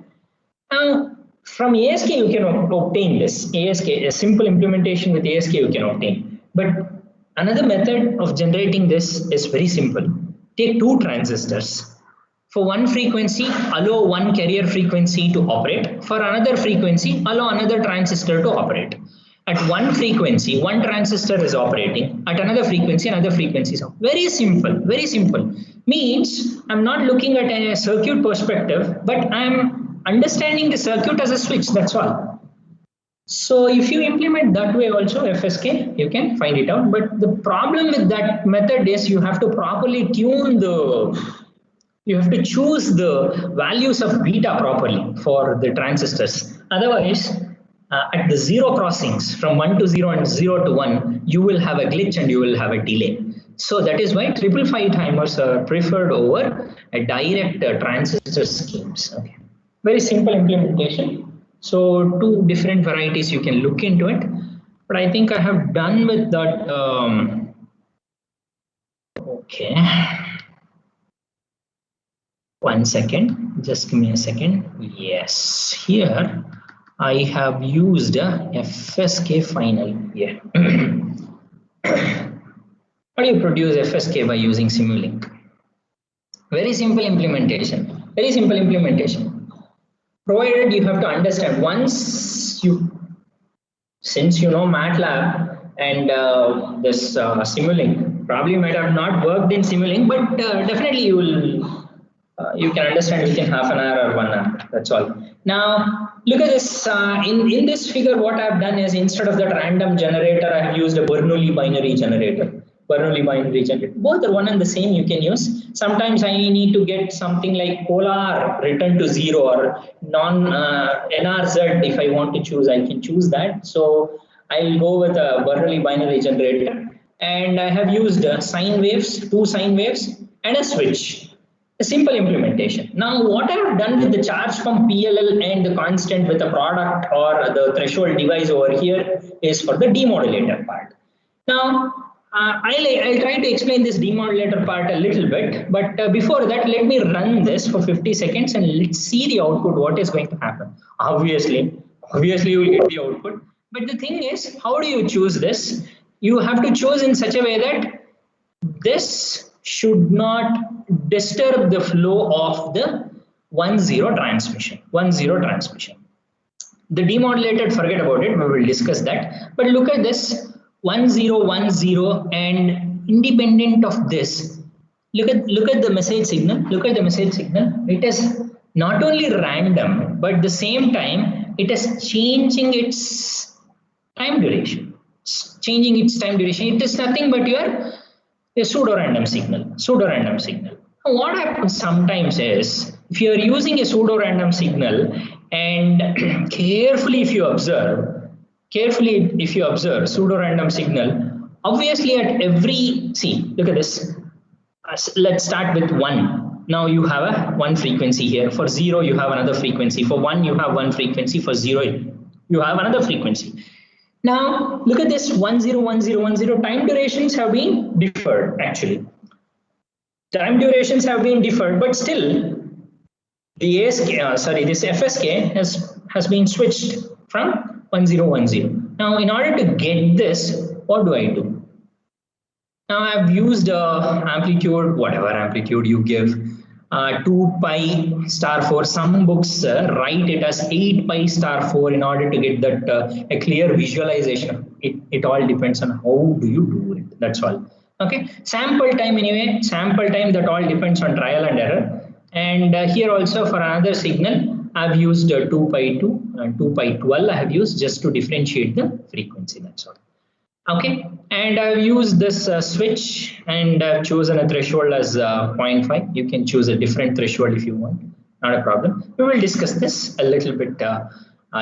Now, from ASK, you can obtain this. ASK, a simple implementation with ASK, you can obtain. But another method of generating this is very simple. Take two transistors. For one frequency, allow one carrier frequency to operate. For another frequency, allow another transistor to operate. At one frequency, one transistor is operating. At another frequency is operating. Very simple, very simple. Means I'm not looking at a circuit perspective, but I'm understanding the circuit as a switch, that's all. So if you implement that way also FSK, you can find it out. But the problem with that method is you have to properly tune you have to choose the values of beta properly for the transistors. Otherwise, at the 0 crossings from 1 to 0 and 0 to 1, you will have a glitch and you will have a delay. So that is why 555 timers are preferred over a direct transistor schemes. Okay. Very simple implementation. So two different varieties, you can look into it. But I think I have done with that. Okay. 1 second, just give me a second. Yes, here I have used a FSK final. Yeah. How do you produce FSK by using Simulink? Very simple implementation. Very simple implementation. Provided you have to understand since you know MATLAB and this Simulink, probably might have not worked in Simulink, but definitely you will You can understand within half an hour or 1 hour. That's all. Now look at this. In this figure, what I've done is instead of that random generator, I have used a Bernoulli binary generator. Bernoulli binary generator. Both are one and the same. You can use. Sometimes I need to get something like polar return to 0 or non NRZ. If I want to choose, I can choose that. So I'll go with a Bernoulli binary generator, and I have used sine waves, 2 sine waves, and a switch. A simple implementation. Now, what I have done with the charge pump PLL and the constant with the product or the threshold device over here is for the demodulator part. Now, I'll try to explain this demodulator part a little bit, but before that, let me run this for 50 seconds and let's see the output, what is going to happen. Obviously you will get the output, but the thing is, how do you choose this? You have to choose in such a way that this should not disturb the flow of the 1-0 transmission. 1-0 transmission. The demodulated, forget about it, we will discuss that. But look at this 1-0, and independent of this, look at the message signal. Look at the message signal. It is not only random, but at the same time, it is changing its time duration. Changing its time duration. It is nothing but a pseudo-random signal. Now, what happens sometimes is, if you are using a pseudo-random signal and carefully if you observe pseudo-random signal, obviously at every, see, look at this. Let's start with 1. Now you have one frequency here. For 0, you have another frequency. For 1, you have one frequency. For 0, you have another frequency. Now, look at this 101010. Time durations have been deferred, actually. Time durations have been deferred, but still, the this FSK has been switched from 1010. Now, in order to get this, what do I do? Now, I've used amplitude, whatever amplitude you give, 2 pi star 4. Some books write it as 8 pi star 4 in order to get that a clear visualization. It all depends on how do you do it. That's all. Okay. Sample time anyway. Sample time, that all depends on trial and error. And here also for another signal, I've used 2 pi 2 and 2 pi 12. I have used just to differentiate the frequency. That's all. Okay, and I've used this switch, and I've chosen a threshold as 0.5. You can choose a different threshold if you want, not a problem. We will discuss this a little bit,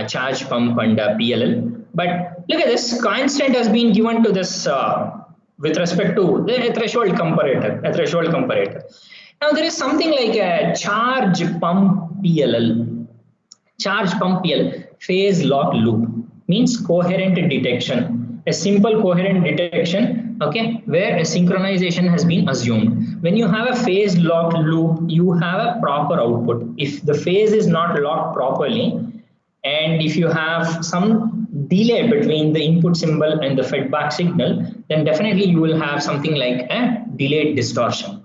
charge pump and PLL. But look at this, constant has been given to this with respect to the threshold comparator. Now there is something like a charge pump PLL. Charge pump PLL, phase lock loop, means coherent detection. A simple coherent detection, okay, where a synchronization has been assumed. When you have a phase locked loop, you have a proper output. If the phase is not locked properly, and if you have some delay between the input symbol and the feedback signal, then definitely you will have something like a delayed distortion.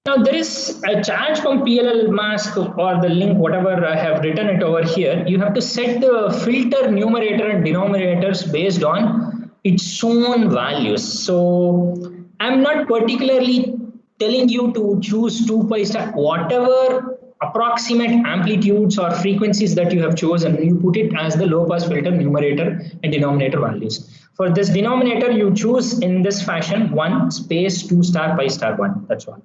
Now there is a charge pump PLL mask or the link, whatever I have written it over here. You have to set the filter numerator and denominators based on its own values. So I'm not particularly telling you to choose 2 pi star, whatever approximate amplitudes or frequencies that you have chosen, you put it as the low pass filter numerator and denominator values. For this denominator, you choose in this fashion 1 space 2 star pi star 1. That's all.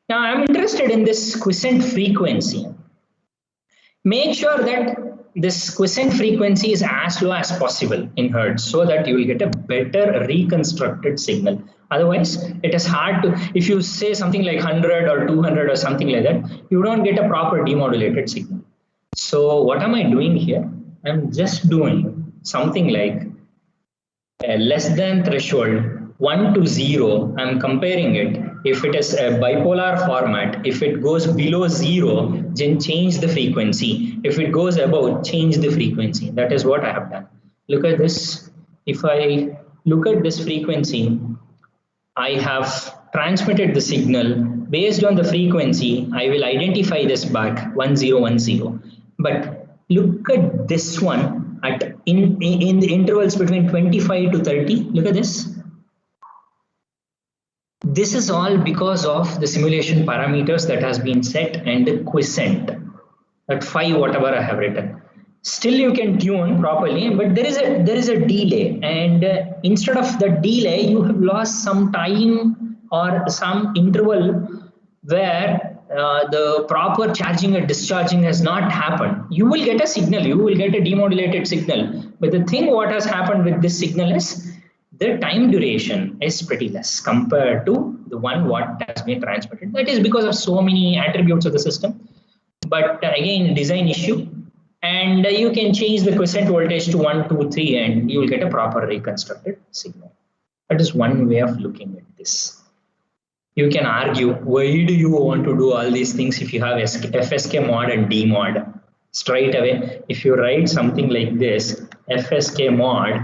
Now I'm interested in this quiescent frequency. Make sure that this quiescent frequency is as low as possible in hertz so that you will get a better reconstructed signal. Otherwise, it is hard to, if you say something like 100 or 200 or something like that, you don't get a proper demodulated signal. So what am I doing here? I'm just doing something like a less than threshold 1 to 0. I'm comparing it. If it is a bipolar format, if it goes below 0, then change the frequency. If it goes above, change the frequency. That is what I have done. Look at this. If I look at this frequency, I have transmitted the signal. Based on the frequency, I will identify this back 1010. But look at this one at in the intervals between 25 to 30. Look at this. This is all because of the simulation parameters that has been set and the quiescent, that 5 whatever I have written. Still you can tune properly, but there is a delay, and instead of the delay you have lost some time or some interval where the proper charging or discharging has not happened. You will get a signal, you will get a demodulated signal, but the thing what has happened with this signal is the time duration is pretty less compared to the one what has been transmitted. That is because of so many attributes of the system, but again design issue, and you can change the quiescent voltage to 1, 2, 3, and you will get a proper reconstructed signal. That is one way of looking at this. You can argue, why do you want to do all these things if you have FSK mod and D mod? Straight away, if you write something like this, FSK mod,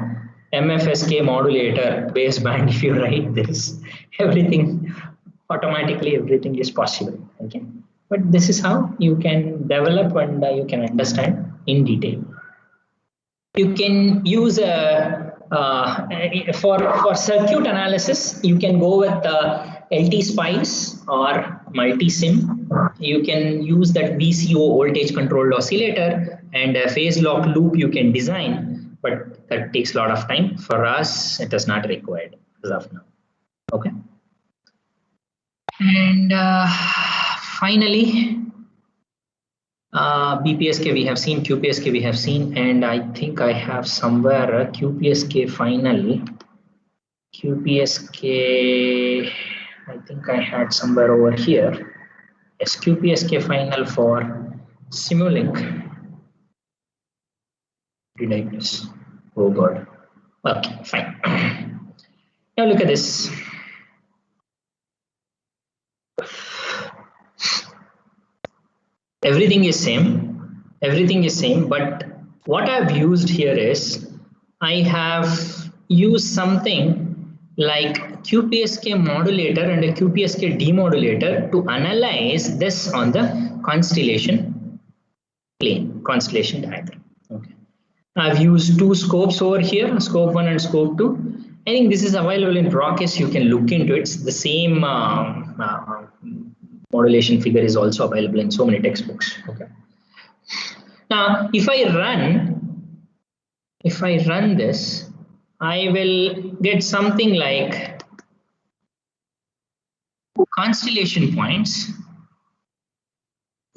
MFSK modulator, baseband, if you write this, everything, automatically everything is possible. Okay, but this is how you can develop and you can understand in detail. You can use for circuit analysis, you can go with LT Spice or multi-sim. You can use that VCO, voltage controlled oscillator, and a phase lock loop you can design, but that takes a lot of time. For us, it is not required as of now. Okay. And finally, BPSK we have seen, QPSK we have seen, and I think I have somewhere a QPSK final. QPSK, I think I had somewhere over here. Yes, QPSK final for Simulink. Did I miss? Oh God. Okay, fine. Now look at this. Everything is same, but what I've used here is I have used something like QPSK modulator and a QPSK demodulator to analyze this on the constellation plane, constellation diagram. Okay, I've used two scopes over here, scope 1 and scope 2. I think this is available in Brockes. You can look into it. It's the same modulation figure is also available in so many textbooks. Okay. Now, if I run this, I will get something like constellation points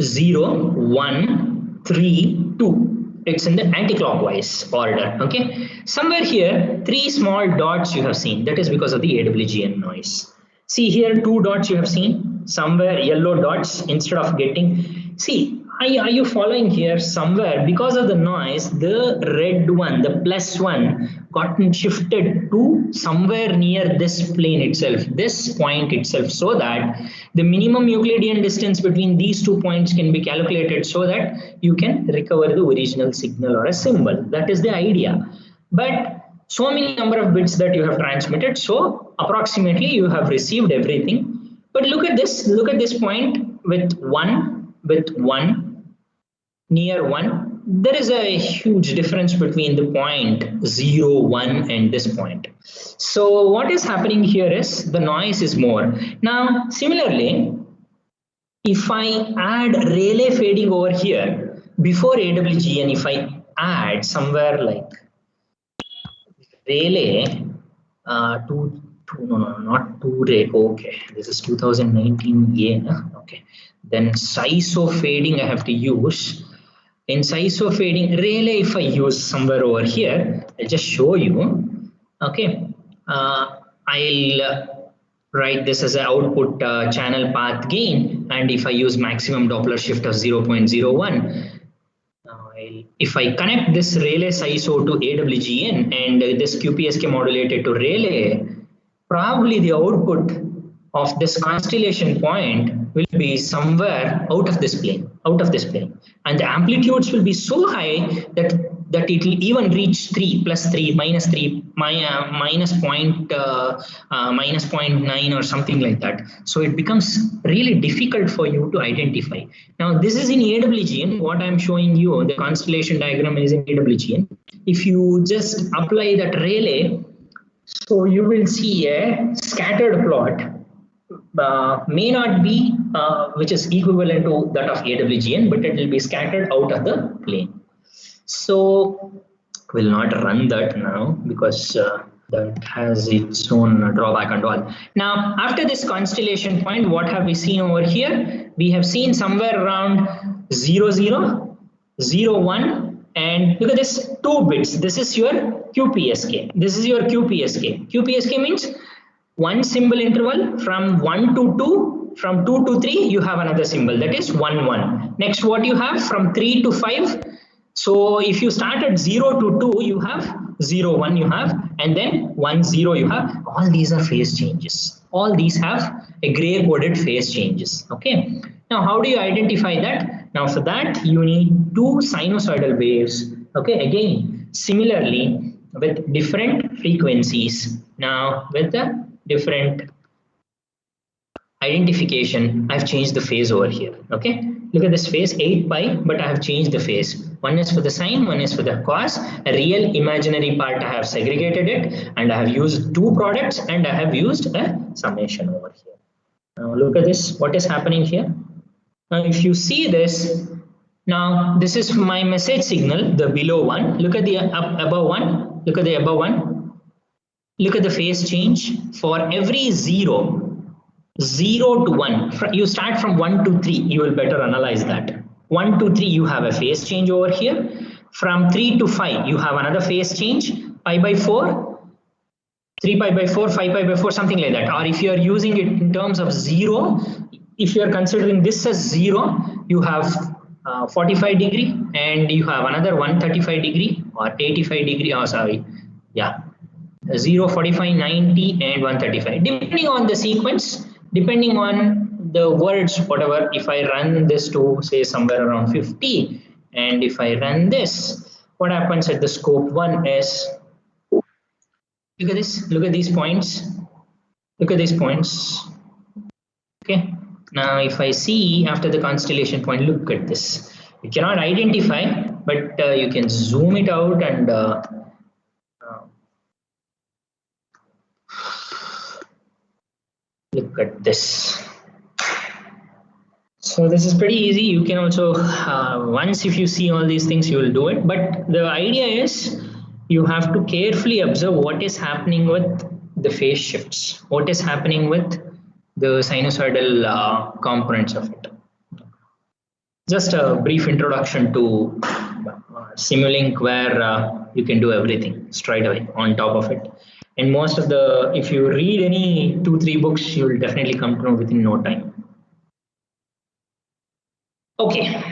0, 1, 3, 2. It's in the anti-clockwise order. Okay. Somewhere here, 3 small dots you have seen. That is because of the AWGN noise. See here, 2 dots you have seen. Somewhere yellow dots instead of getting, see, are you following here? Somewhere because of the noise, the red one, the plus one, gotten shifted to somewhere near this plane itself, this point itself, so that the minimum Euclidean distance between these 2 points can be calculated so that you can recover the original signal or a symbol. That is the idea. But so many number of bits that you have transmitted, so approximately you have received everything. But look at this point with 1, near 1. There is a huge difference between the point 0, 1 and this point. So what is happening here is the noise is more. Now, similarly, if I add Rayleigh fading over here, before AWGN, if I add somewhere like Rayleigh not 2 ray. Okay, this is 2019 yeah. Okay, then SISO fading I have to use. In SISO fading, Rayleigh if I use somewhere over here, I'll just show you. Okay, I'll write this as an output channel path gain, and if I use maximum Doppler shift of 0.01, if I connect this Rayleigh SISO to AWGN and this QPSK modulated to Rayleigh, probably the output of this constellation point will be somewhere out of this plane, and the amplitudes will be so high that it will even reach 3, plus 3, minus 3, minus 0.9 or something like that. So it becomes really difficult for you to identify. Now this is in AWGN. What I'm showing you, the constellation diagram is in AWGN. If you just apply that Rayleigh, so you will see a scattered plot. may not be which is equivalent to that of AWGN, but it will be scattered out of the plane. So we'll not run that now because that has its own drawback and all. Now, after this constellation point, what have we seen over here? We have seen somewhere around 0, 0, 0, 1, and look at this 2 bits. This is your QPSK. This is your QPSK. QPSK means one symbol interval from 1 to 2, from 2 to 3, you have another symbol, that is 1, 1. Next, what you have from 3 to 5. So if you start at 0 to 2, you have 0, 1 you have, and then 1, 0 you have. All these are phase changes. All these have a gray coded phase changes. Okay. Now, how do you identify that? Now, for that, you need 2 sinusoidal waves. Okay. Again, similarly, with different frequencies. Now, with the different identification, I've changed the phase over here. Okay, look at this phase 8 pi, but I have changed the phase. One is for the sine, one is for the cos. A real imaginary part, I have segregated it, and I have used 2 products, and I have used a summation over here. Now look at this, what is happening here. Now if you see this, now this is my message signal, the below one. Look at the above one, look at the above one. Look at the phase change for every 0 to 1. You start from 1 to 3, you will better analyze that. 1 to 3, you have a phase change over here. From 3 to 5, you have another phase change, pi by 4, 3 pi by 4, 5 pi by 4, something like that. Or if you are using it in terms of 0, if you are considering this as 0, you have 45 degree, and you have another 135 degree or 85 degree, oh sorry, yeah, 0, 45, 90 and 135, depending on the sequence, depending on the words, whatever. If I run this to say somewhere around 50, and if I run this, what happens at the scope 1 is, look at this, look at these points, look at these points. Okay, now if I see after the constellation point, look at this, you cannot identify, but you can zoom it out and look at this. So this is pretty easy. You can also, once if you see all these things, you will do it. But the idea is you have to carefully observe what is happening with the phase shifts, what is happening with the sinusoidal components of it. Just a brief introduction to Simulink, where you can do everything straight away on top of it. And most of the, if you read any 2-3 books, you will definitely come to know within no time. Okay.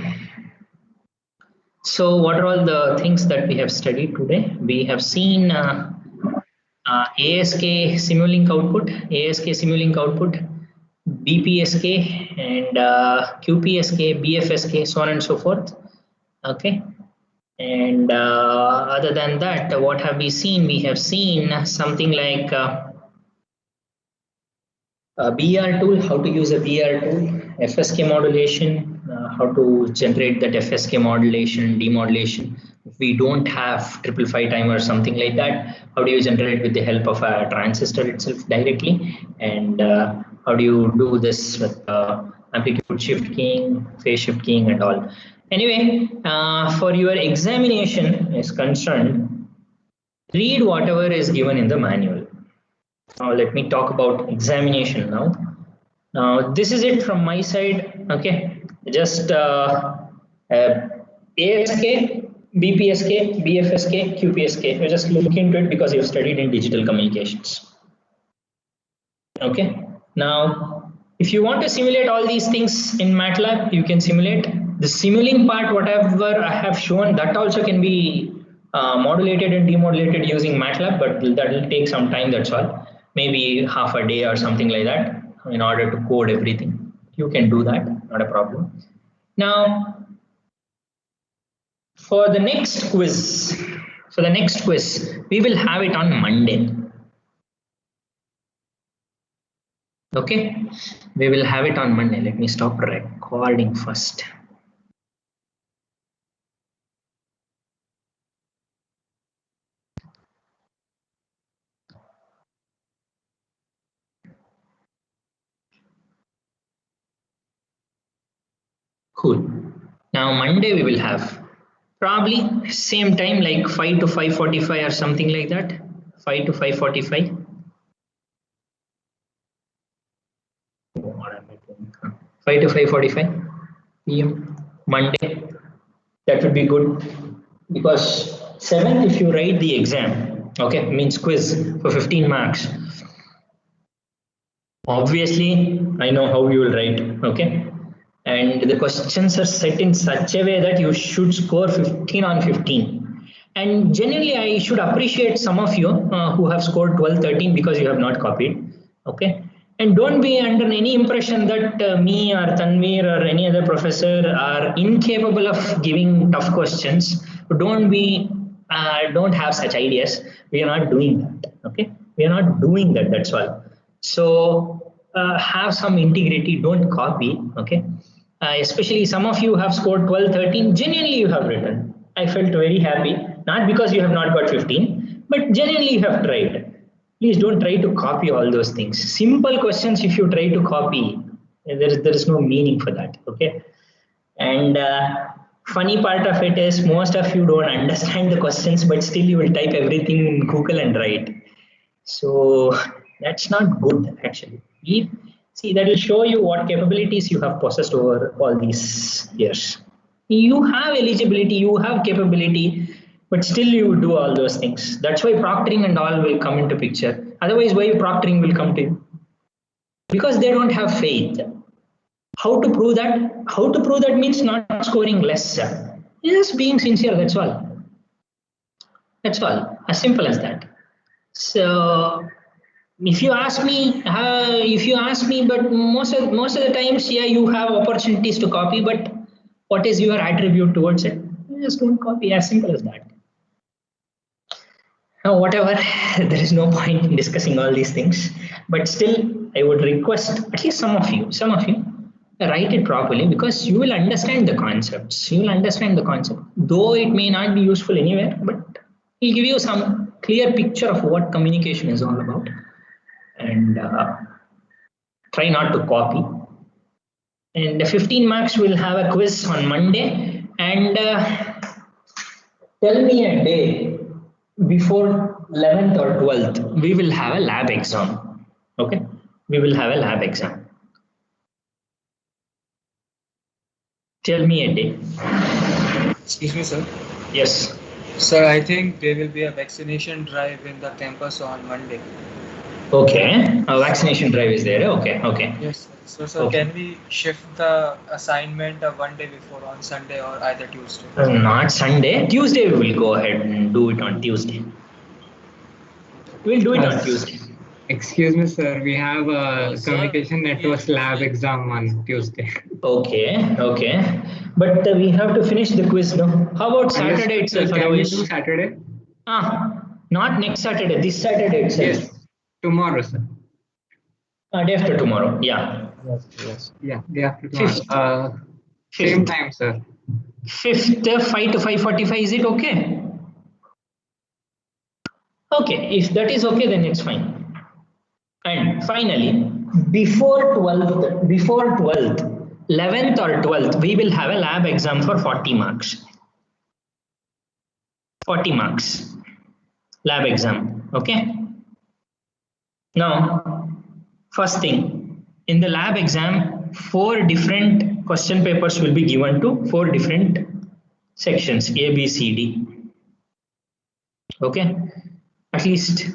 So what are all the things that we have studied today? We have seen ASK Simulink output, BPSK and QPSK, BFSK, so on and so forth. Okay. And other than that, what have we seen? We have seen something like a BR tool, how to use a BR tool, FSK modulation, how to generate that FSK modulation, demodulation. If we don't have 555 timer or something like that, how do you generate with the help of a transistor itself directly? And how do you do this with amplitude shift keying, phase shift keying and all. Anyway, for your examination is concerned, read whatever is given in the manual. Now let me talk about examination now. Now this is it from my side. Okay, just ASK, BPSK, BFSK, QPSK. You just look into it because you've studied in digital communications. Okay. Now, if you want to simulate all these things in MATLAB, you can simulate. The Simulink part, whatever I have shown, that also can be modulated and demodulated using MATLAB, but that will take some time, that's all. Maybe half a day or something like that in order to code everything. You can do that, not a problem. Now, for the next quiz, we will have it on Monday. Okay, we will have it on Monday. Let me stop recording first. Cool. Now Monday we will have probably same time like 5 to 5:45 or something like that. 5 to 5:45. What am I doing? 5 to 5:45 p.m. Monday. That would be good because 7th if you write the exam, okay, means quiz for 15 marks. Obviously, I know how you will write, okay? And the questions are set in such a way that you should score 15 on 15. And generally, I should appreciate some of you who have scored 12, 13 because you have not copied, okay? And don't be under any impression that me or Tanweer or any other professor are incapable of giving tough questions. Don't have such ideas. We are not doing that, okay? We are not doing that, that's all. So have some integrity, don't copy, okay? Especially some of you have scored 12, 13, genuinely you have written. I felt very happy, not because you have not got 15, but genuinely you have tried. Please don't try to copy all those things. Simple questions, if you try to copy, there is no meaning for that, okay? And funny part of it is most of you don't understand the questions, but still you will type everything in Google and write. So that's not good actually. See, that will show you what capabilities you have possessed over all these years. You have eligibility, you have capability, but still you do all those things. That's why proctoring and all will come into picture. Otherwise, why proctoring will come to you? Because they don't have faith. How to prove that? How to prove that means not scoring less. Just being sincere, that's all. That's all. As simple as that. So if you ask me, but most of the times, yeah, you have opportunities to copy, but what is your attribute towards it? You just don't copy. As simple as that. Now, whatever, there is no point in discussing all these things. But still, I would request at least some of you, write it properly because you will understand the concepts. You will understand the concept, though it may not be useful anywhere, but it will give you some clear picture of what communication is all about. And try not to copy. And the 15 marks will have a quiz on Monday. And tell me a day before 11th or 12th, we will have a lab exam. Okay, we will have a lab exam. Tell me a day. Excuse me, sir. Yes. Sir, I think there will be a vaccination drive in the campus on Monday. Okay, a vaccination drive is there. Okay, okay. Yes, sir. So, Okay. can we shift the assignment one day before on Sunday or either Tuesday? Not Sunday. Tuesday we will go ahead and do it on Tuesday. We'll do it on Tuesday. Excuse me, sir. We have a Sir, communication networks lab exam on Tuesday. Okay, okay. But we have to finish the quiz, no? How about Saturday Understood, sir. itself? Can we Otherwise, do Saturday? not next Saturday. This Saturday itself. Yes, tomorrow, sir. Day after tomorrow. Yeah. Yes. Yeah, day after tomorrow. Fifth. Same Fifth. time, sir. 5th, 5 to 5:45. Is it okay? Okay. If that is okay, then it's fine. And finally, before 12th, 11th or 12th, we will have a lab exam for 40 marks. 40 marks. Lab exam. Okay. Now, first thing, in the lab exam, 4 different question papers will be given to 4 different sections, A, B, C, D. Okay. At least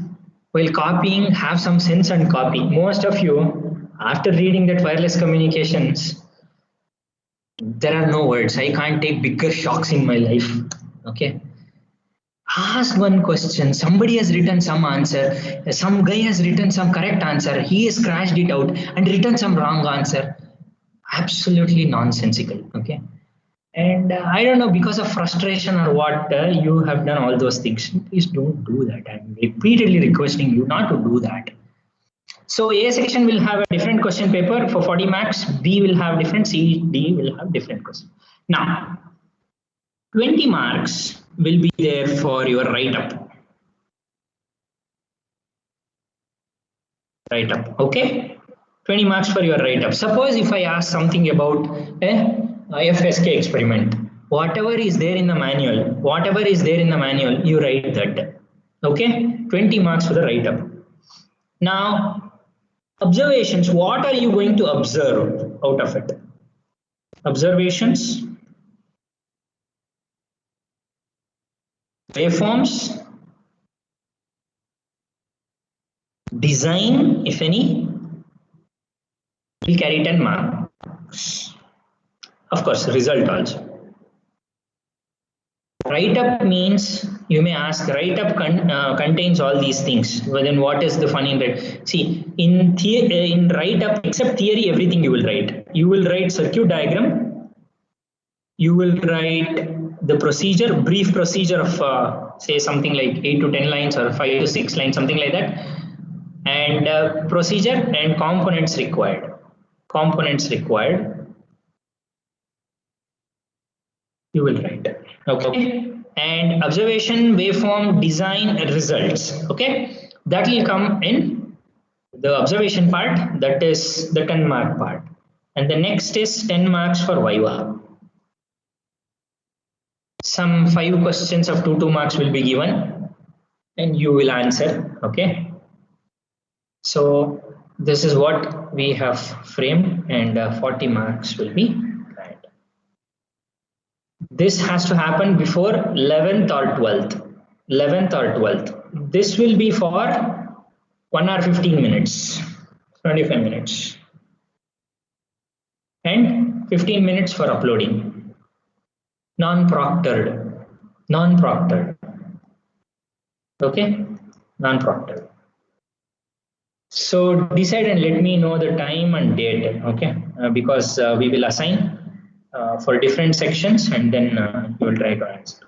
while copying, have some sense and copy. Most of you, after reading that wireless communications, there are no words. I can't take bigger shocks in my life. Okay. Ask one question. Somebody has written some answer. Some guy has written some correct answer. He has scratched it out and written some wrong answer. Absolutely nonsensical. Okay. And I don't know, because of frustration or what, you have done all those things. Please don't do that. I'm repeatedly requesting you not to do that. So A section will have a different question paper for 40 marks. B will have different. C, D will have different questions. Now, 20 marks will be there for your write-up. Write-up, okay? 20 marks for your write-up. Suppose if I ask something about FSK experiment. Whatever is there in the manual, you write that. Okay, 20 marks for the write-up. Now, observations, what are you going to observe out of it? Observations, waveforms, design, if any, will carry 10 marks. Of course, result also. Write-up means, you may ask, write-up contains all these things. But then what is the fun in that? See, in write-up, except theory, everything you will write. You will write circuit diagram. You will write the procedure, brief procedure of say something like 8 to 10 lines or 5 to 6 lines, something like that. And procedure and components required. Components required. You will write. Okay. And observation, waveform, design, results. Okay. That will come in the observation part. That is the 10 mark part. And the next is 10 marks for Viva. Some 5 questions of 2 marks will be given and you will answer. Okay. So this is what we have framed, and 40 marks will be granted. This has to happen before 11th or 12th. 11th or 12th. This will be for 1 hour 15 minutes, 25 minutes. And 15 minutes for uploading. Non-proctored. Non-proctored. Okay? Non-proctored. So decide and let me know the time and date, okay? Because we will assign for different sections, and then you will try to answer.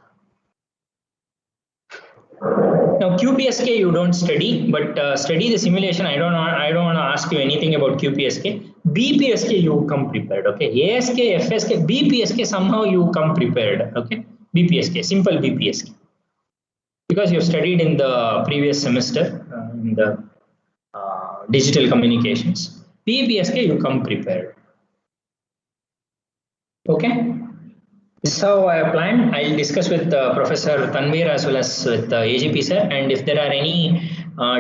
Now QPSK you don't study, but study the simulation. I don't want to ask you anything about QPSK. BPSK you come prepared, okay? ASK, FSK, BPSK somehow you come prepared, okay? BPSK, simple BPSK. Because you studied in the previous semester in the digital communications. BPSK you come prepared. Okay. This is how I have planned. I'll discuss with Professor Tanweer as well as with AGP sir, and if there are any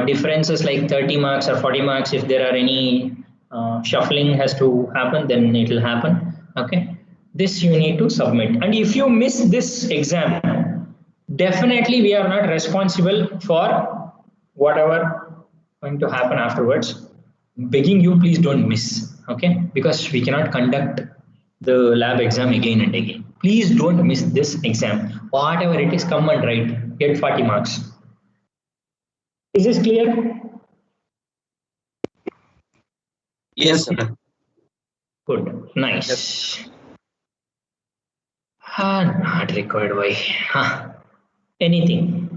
differences like 30 marks or 40 marks, if there are any shuffling has to happen, then it will happen. Okay. This you need to submit. And if you miss this exam, definitely we are not responsible for whatever going to happen afterwards. Begging you, please don't miss. Okay. Because we cannot conduct the lab exam again and again. Please don't miss this exam. Whatever it is, come and write. Get 40 marks. Is this clear? Yes, sir. Good. Nice. Yes. Not required. Why? Anything?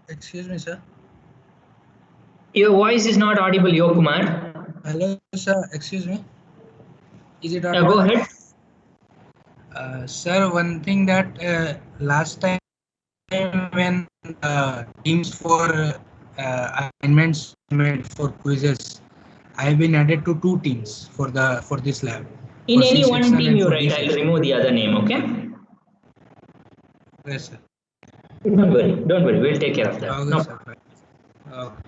Excuse me, sir. Your voice is not audible, Yokumar. Hello, sir. Excuse me. Is it audible? Go ahead. Sir, one thing that last time when teams for assignments made for quizzes, I have been added to 2 teams for this lab. In any one team you write, I'll remove the other name, okay? Yes, sir. Don't worry, we'll take care of that. Okay, no. Sir. Okay.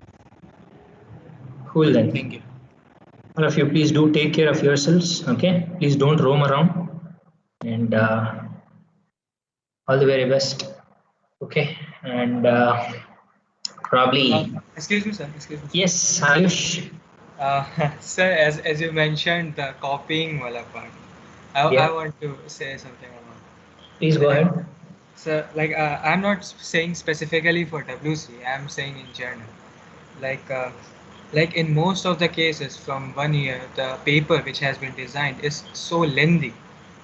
Cool then. Thank you. All of you, please do take care of yourselves, okay? Please don't roam around. And all the very best, okay? And probably. Excuse me, sir. Excuse me. Yes, Ayush. Sir, as you mentioned, the copying wala part, I want to say something about it. Please go ahead. So, like, I'm not saying specifically for WC. I'm saying in general. Like in most of the cases from 1 year, the paper which has been designed is so lengthy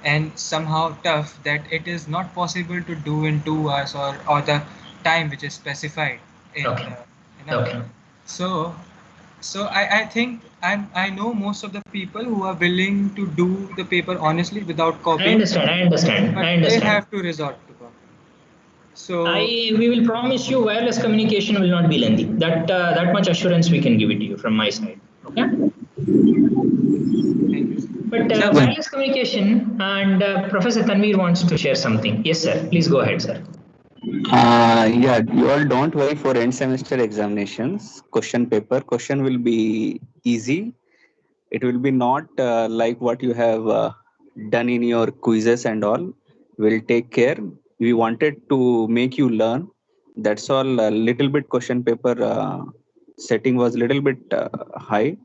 and somehow tough that it is not possible to do in 2 hours or the time which is specified in okay. So I think I know most of the people who are willing to do the paper honestly without copying. I understand. They have to resort to copy. So we will promise you wireless communication will not be lengthy. That much assurance we can give it to you from my side. Okay. Thank you. But wireless communication, and Professor Tanweer wants to share something. Yes, sir. Please go ahead, sir. Yeah, you all don't worry for end semester examinations. Question will be easy. It will be not like what you have done in your quizzes and all. We'll take care. We wanted to make you learn. That's all. A little bit question paper setting was a little bit high,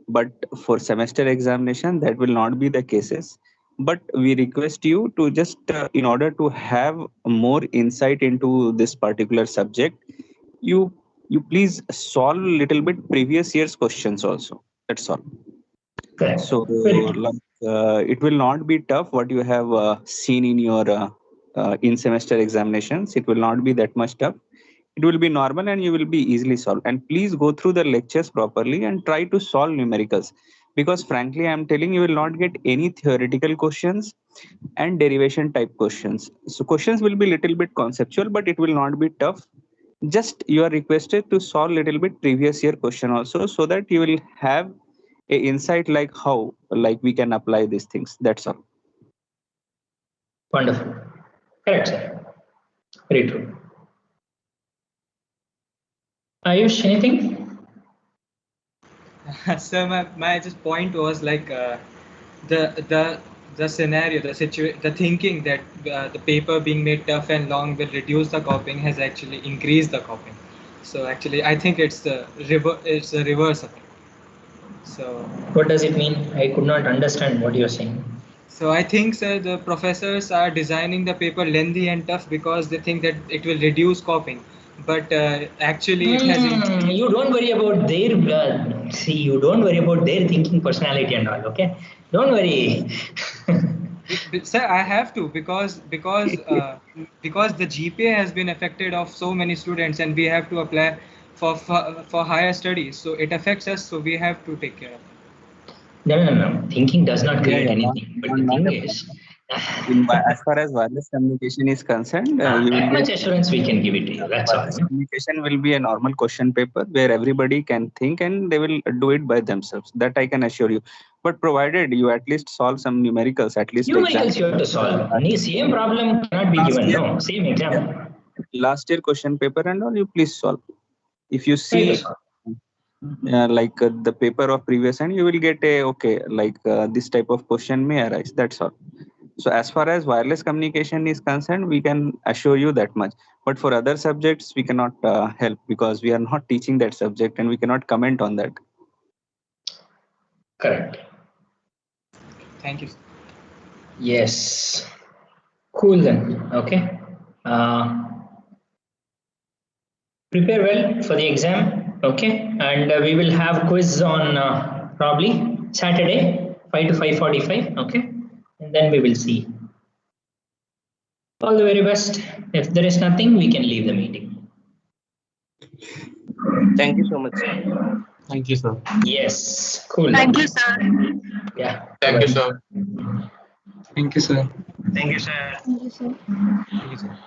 but for semester examination that will not be the cases. But we request you to just in order to have more insight into this particular subject, you please solve a little bit previous year's questions also. That's all. Correct. So Very true. like, it will not be tough what you have seen in your in semester examinations. It will not be that much tough. It will be normal and you will be easily solved. And please go through the lectures properly and try to solve numericals, because frankly I'm telling you will not get any theoretical questions and derivation type questions. So questions will be little bit conceptual, but it will not be tough. Just you are requested to solve little bit previous year question also, so that you will have a insight like how like we can apply these things. That's all. Wonderful. Correct, sir. Very true. Ayush, anything? So my just point was like the scenario, the thinking that the paper being made tough and long will reduce the copying has actually increased the copying. So actually, I think it's the reverse of it. So What does it mean? I could not understand what you're saying. so I think, sir, the professors are designing the paper lengthy and tough because they think that it will reduce copying, but actually it has increased. You don't worry about their see. You don't worry about their thinking, personality, and all. Okay, don't worry. Sir, I have to because the GPA has been affected of so many students, and we have to apply for higher studies. So it affects us. So we have to take care of it. No. Thinking does not create Yeah, anything. But the not thing a is, as far as wireless communication is concerned, you will that much get assurance we can give it to you. That's all. wireless communication will be a normal question paper where everybody can think and they will do it by themselves. That I can assure you. But provided you at least solve some numericals, at least Numericals you have to example. solve. Same problem cannot be given. No, same example. Last year question paper and all, you please solve. If you Try to see solve. like the paper of previous and you will get a okay like this type of question may arise. That's all. So as far as wireless communication is concerned, we can assure you that much. But for other subjects, we cannot help because we are not teaching that subject and we cannot comment on that. Correct. Thank you, sir. Yes. Cool then. Okay. Prepare well for the exam. Okay. And we will have quiz on probably Saturday, 5 to 5:45. Okay. And then we will see. All the very best. If there is nothing, we can leave the meeting. Thank you so much, sir. Thank you, sir. Yes. Cool. Thank you, sir. Yeah. Thank you, sir. Thank you, sir. Thank you, sir. Thank you, sir. Thank you, sir.